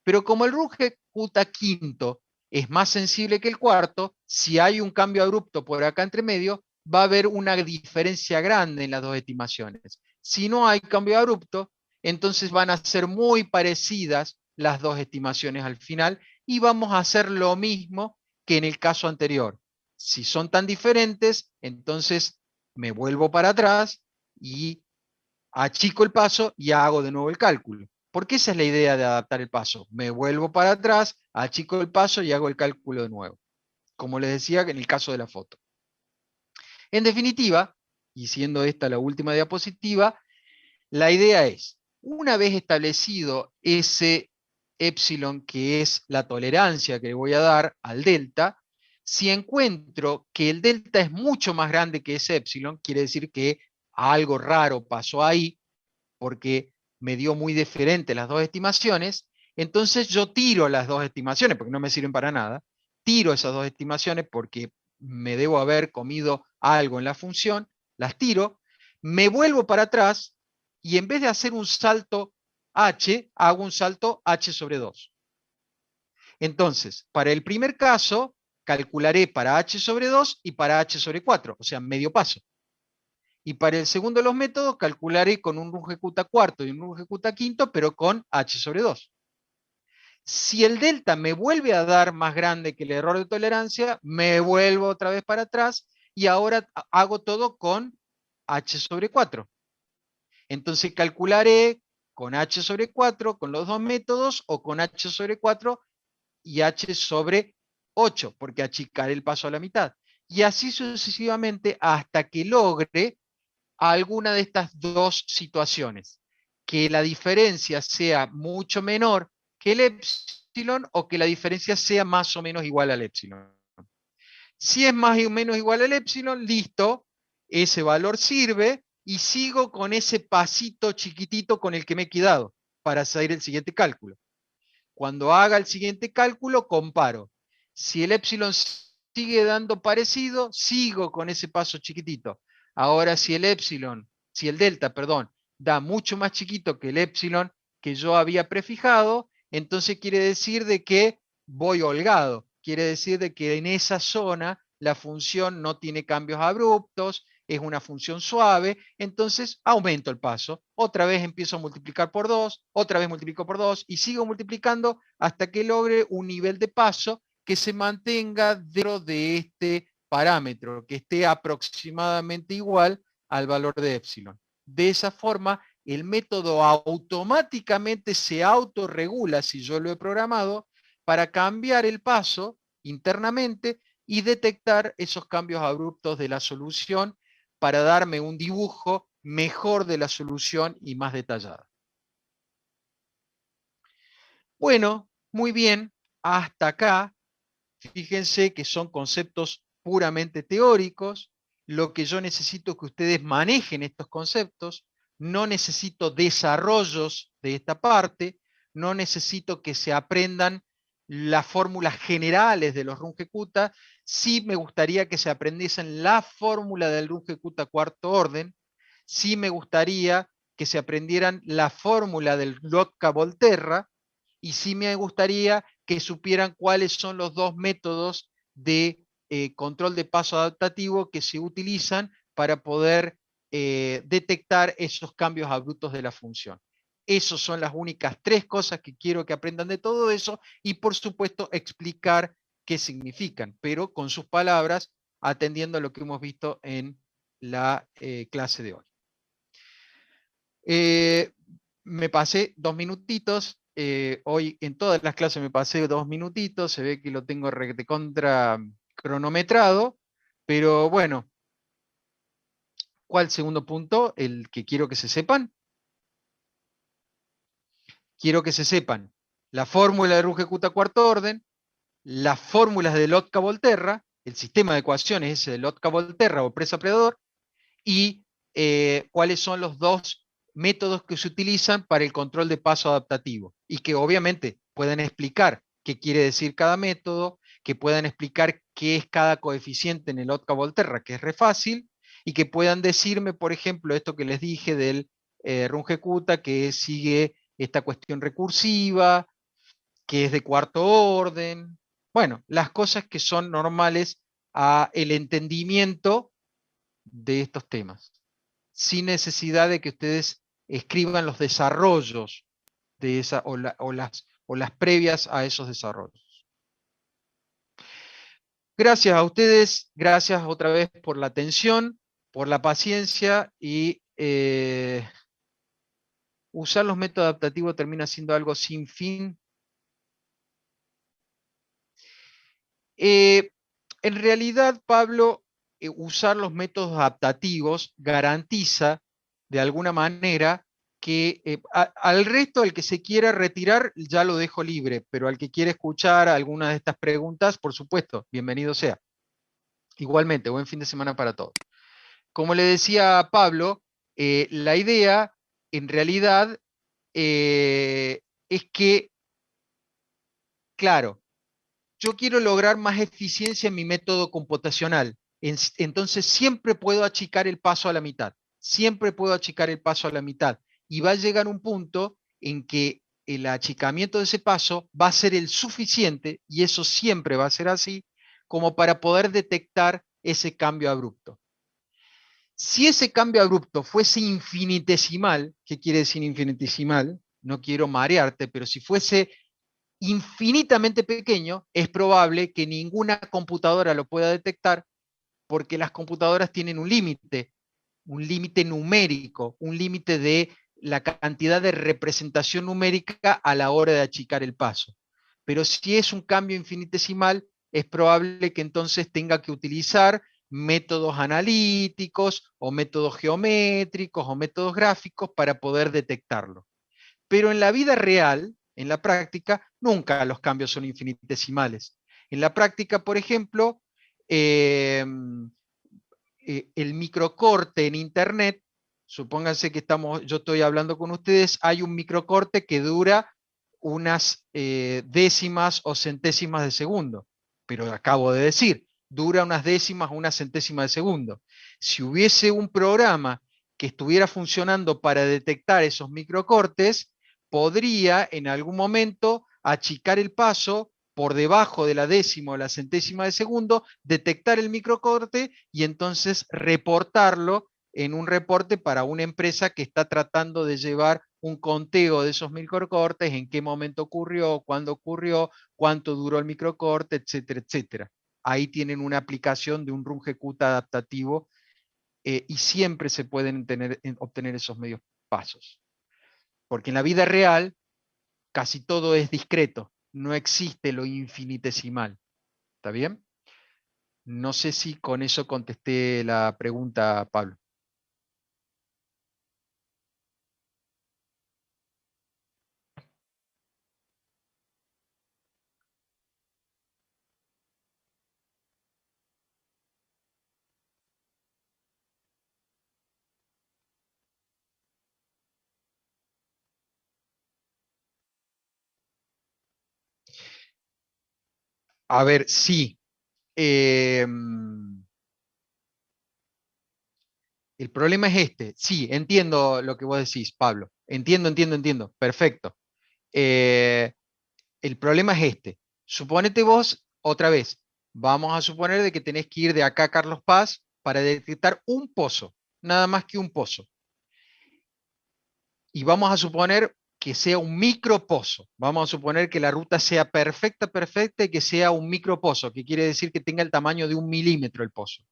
Pero como el rungecuta quinto es más sensible que el cuarto, si hay un cambio abrupto por acá entre medio, va a haber una diferencia grande en las dos estimaciones. Si no hay cambio abrupto, entonces van a ser muy parecidas las dos estimaciones al final y vamos a hacer lo mismo que en el caso anterior. Si son tan diferentes, entonces me vuelvo para atrás y achico el paso y hago de nuevo el cálculo. Porque esa es la idea de adaptar el paso. Me vuelvo para atrás, achico el paso y hago el cálculo de nuevo. Como les decía en el caso de la foto. En definitiva, y siendo esta la última diapositiva, la idea es, una vez establecido ese epsilon que es la tolerancia que le voy a dar al delta, si encuentro que el delta es mucho más grande que ese epsilon, quiere decir que algo raro pasó ahí, porque me dio muy diferente las dos estimaciones, entonces yo tiro las dos estimaciones, porque no me sirven para nada, tiro esas dos estimaciones porque me debo haber comido algo en la función, las tiro, me vuelvo para atrás y en vez de hacer un salto h, hago un salto h sobre 2. Entonces, para el primer caso, calcularé para h sobre 2 y para h sobre 4, o sea, medio paso. Y para el segundo de los métodos calcularé con un rungecuta cuarto y un rungecuta quinto, pero con h sobre 2. Si el delta me vuelve a dar más grande que el error de tolerancia, me vuelvo otra vez para atrás y ahora hago todo con h sobre 4. Entonces calcularé con h sobre 4 con los dos métodos o con h sobre 4 y h sobre 8, porque achicaré el paso a la mitad. Y así sucesivamente hasta que logre alguna de estas dos situaciones, que la diferencia sea mucho menor que el epsilon o que la diferencia sea más o menos igual al epsilon. Si es más o menos igual al epsilon, listo, ese valor sirve y sigo con ese pasito chiquitito con el que me he quedado para hacer el siguiente cálculo. Cuando haga el siguiente cálculo, comparo. Si el epsilon sigue dando parecido, sigo con ese paso chiquitito. Ahora, si el delta, perdón, da mucho más chiquito que el epsilon que yo había prefijado, entonces quiere decir de que voy holgado. Quiere decir de que en esa zona la función no tiene cambios abruptos, es una función suave, entonces aumento el paso. Otra vez empiezo a multiplicar por 2, otra vez multiplico por 2 y sigo multiplicando hasta que logre un nivel de paso que se mantenga dentro de este parámetro, que esté aproximadamente igual al valor de epsilon. De esa forma, el método automáticamente se autorregula, si yo lo he programado, para cambiar el paso internamente y detectar esos cambios abruptos de la solución para darme un dibujo mejor de la solución y más detallada. Bueno, muy bien, hasta acá, fíjense que son conceptos puramente teóricos. Lo que yo necesito es que ustedes manejen estos conceptos. No necesito desarrollos de esta parte. No necesito que se aprendan las fórmulas generales de los Runge-Kutta. Sí me gustaría que se aprendiesen la fórmula del Runge-Kutta cuarto orden. Sí me gustaría que se aprendieran la fórmula del Lotka-Volterra. Y sí me gustaría que supieran cuáles son los dos métodos de control de paso adaptativo que se utilizan para poder detectar esos cambios abruptos de la función. Esas son las únicas tres cosas que quiero que aprendan de todo eso y por supuesto explicar qué significan, pero con sus palabras, atendiendo a lo que hemos visto en la clase de hoy. Me pasé 2 minutitos. Hoy en todas las clases me pasé 2 minutitos. Se ve que lo tengo de contra cronometrado. Pero bueno, ¿cuál segundo punto? El que quiero que se sepan. Quiero que se sepan la fórmula de Runge-Kutta cuarto orden, las fórmulas de Lotka-Volterra, el sistema de ecuaciones ese de Lotka-Volterra o presa-predador, y cuáles son los dos métodos que se utilizan para el control de paso adaptativo y que obviamente puedan explicar qué quiere decir cada método, que puedan explicar qué es cada coeficiente en el Lotka-Volterra, que es re fácil, y que puedan decirme, por ejemplo, esto que les dije del Runge-Kutta, que sigue esta cuestión recursiva, que es de cuarto orden. Bueno, las cosas que son normales a el entendimiento de estos temas, sin necesidad de que ustedes escriban los desarrollos de esa o las previas a esos desarrollos. Gracias a ustedes, gracias otra vez por la atención, por la paciencia y usar los métodos adaptativos termina siendo algo sin fin. Eh, en realidad, Pablo, usar los métodos adaptativos garantiza de alguna manera que al resto, al que se quiera retirar, ya lo dejo libre, pero al que quiera escuchar alguna de estas preguntas, por supuesto, bienvenido sea. Igualmente, buen fin de semana para todos. Como le decía a Pablo, la idea en realidad es que, claro, yo quiero lograr más eficiencia en mi método computacional. Entonces siempre puedo achicar el paso a la mitad. Siempre puedo achicar el paso a la mitad. Y va a llegar un punto en que el achicamiento de ese paso va a ser el suficiente, y eso siempre va a ser así, como para poder detectar ese cambio abrupto. Si ese cambio abrupto fuese infinitesimal, ¿qué quiere decir infinitesimal? No quiero marearte, pero si fuese infinitamente pequeño, es probable que ninguna computadora lo pueda detectar porque las computadoras tienen un límite numérico, un límite de la cantidad de representación numérica a la hora de achicar el paso. Pero si es un cambio infinitesimal, es probable que entonces tenga que utilizar métodos analíticos o métodos geométricos o métodos gráficos para poder detectarlo. Pero en la vida real, en la práctica, nunca los cambios son infinitesimales. En la práctica, por ejemplo, el microcorte en Internet, supónganse que yo estoy hablando con ustedes, hay un microcorte que dura unas décimas o centésimas de segundo, pero acabo de decir, dura unas décimas o unas centésimas de segundo. Si hubiese un programa que estuviera funcionando para detectar esos microcortes, podría en algún momento achicar el paso por debajo de la décima o la centésima de segundo, detectar el microcorte y entonces reportarlo en un reporte para una empresa que está tratando de llevar un conteo de esos microcortes, en qué momento ocurrió, cuándo ocurrió, cuánto duró el microcorte, etcétera, etcétera. Ahí tienen una aplicación de un Runge-Kutta adaptativo y siempre se pueden obtener esos medios pasos. Porque en la vida real casi todo es discreto, no existe lo infinitesimal. ¿Está bien? No sé si con eso contesté la pregunta, Pablo. A ver, sí. El problema es este. Sí, entiendo lo que vos decís, Pablo. Entiendo. Perfecto. Eh, el problema es este. Suponete vos, otra vez, vamos a suponer de que tenés que ir de acá a Carlos Paz para detectar un pozo, nada más que un pozo. Y vamos a suponer que sea un micropozo. Vamos a suponer que la ruta sea perfecta y que sea un micropozo, que quiere decir que tenga el tamaño de 1 milímetro el pozo.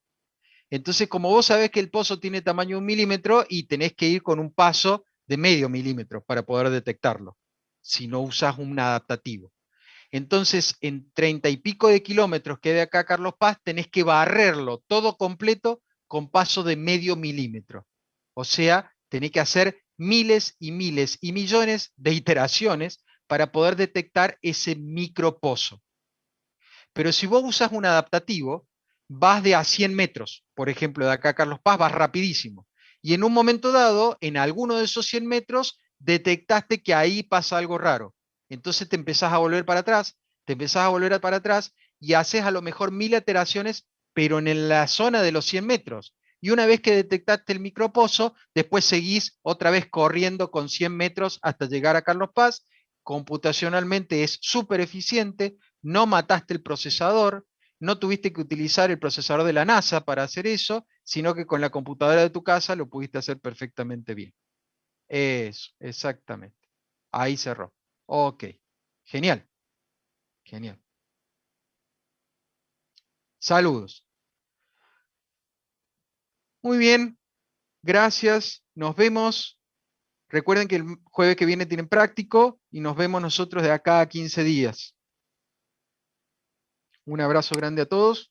Entonces, como vos sabés que el pozo tiene tamaño de 1 milímetro y tenés que ir con un paso de medio milímetro para poder detectarlo, si no usas un adaptativo. Entonces, en 30 y pico de kilómetros que de acá a Carlos Paz, tenés que barrerlo todo completo con paso de medio milímetro. O sea, tenés que hacer miles y miles y millones de iteraciones para poder detectar ese micropozo. Pero si vos usas un adaptativo, vas de a 100 metros, por ejemplo, de acá a Carlos Paz, vas rapidísimo. Y en un momento dado, en alguno de esos 100 metros, detectaste que ahí pasa algo raro. Entonces te empezás a volver para atrás, te empezás a volver para atrás y haces a lo mejor 1000 iteraciones, pero en la zona de los 100 metros. Y una vez que detectaste el micropozo, después seguís otra vez corriendo con 100 metros hasta llegar a Carlos Paz. Computacionalmente es súper eficiente, no mataste el procesador, no tuviste que utilizar el procesador de la NASA para hacer eso, sino que con la computadora de tu casa lo pudiste hacer perfectamente bien. Eso, exactamente. Ahí cerró. Ok. Genial, genial. Saludos. Muy bien, gracias. Nos vemos. Recuerden que el jueves que viene tienen práctico y nos vemos nosotros de acá a 15 días. Un abrazo grande a todos.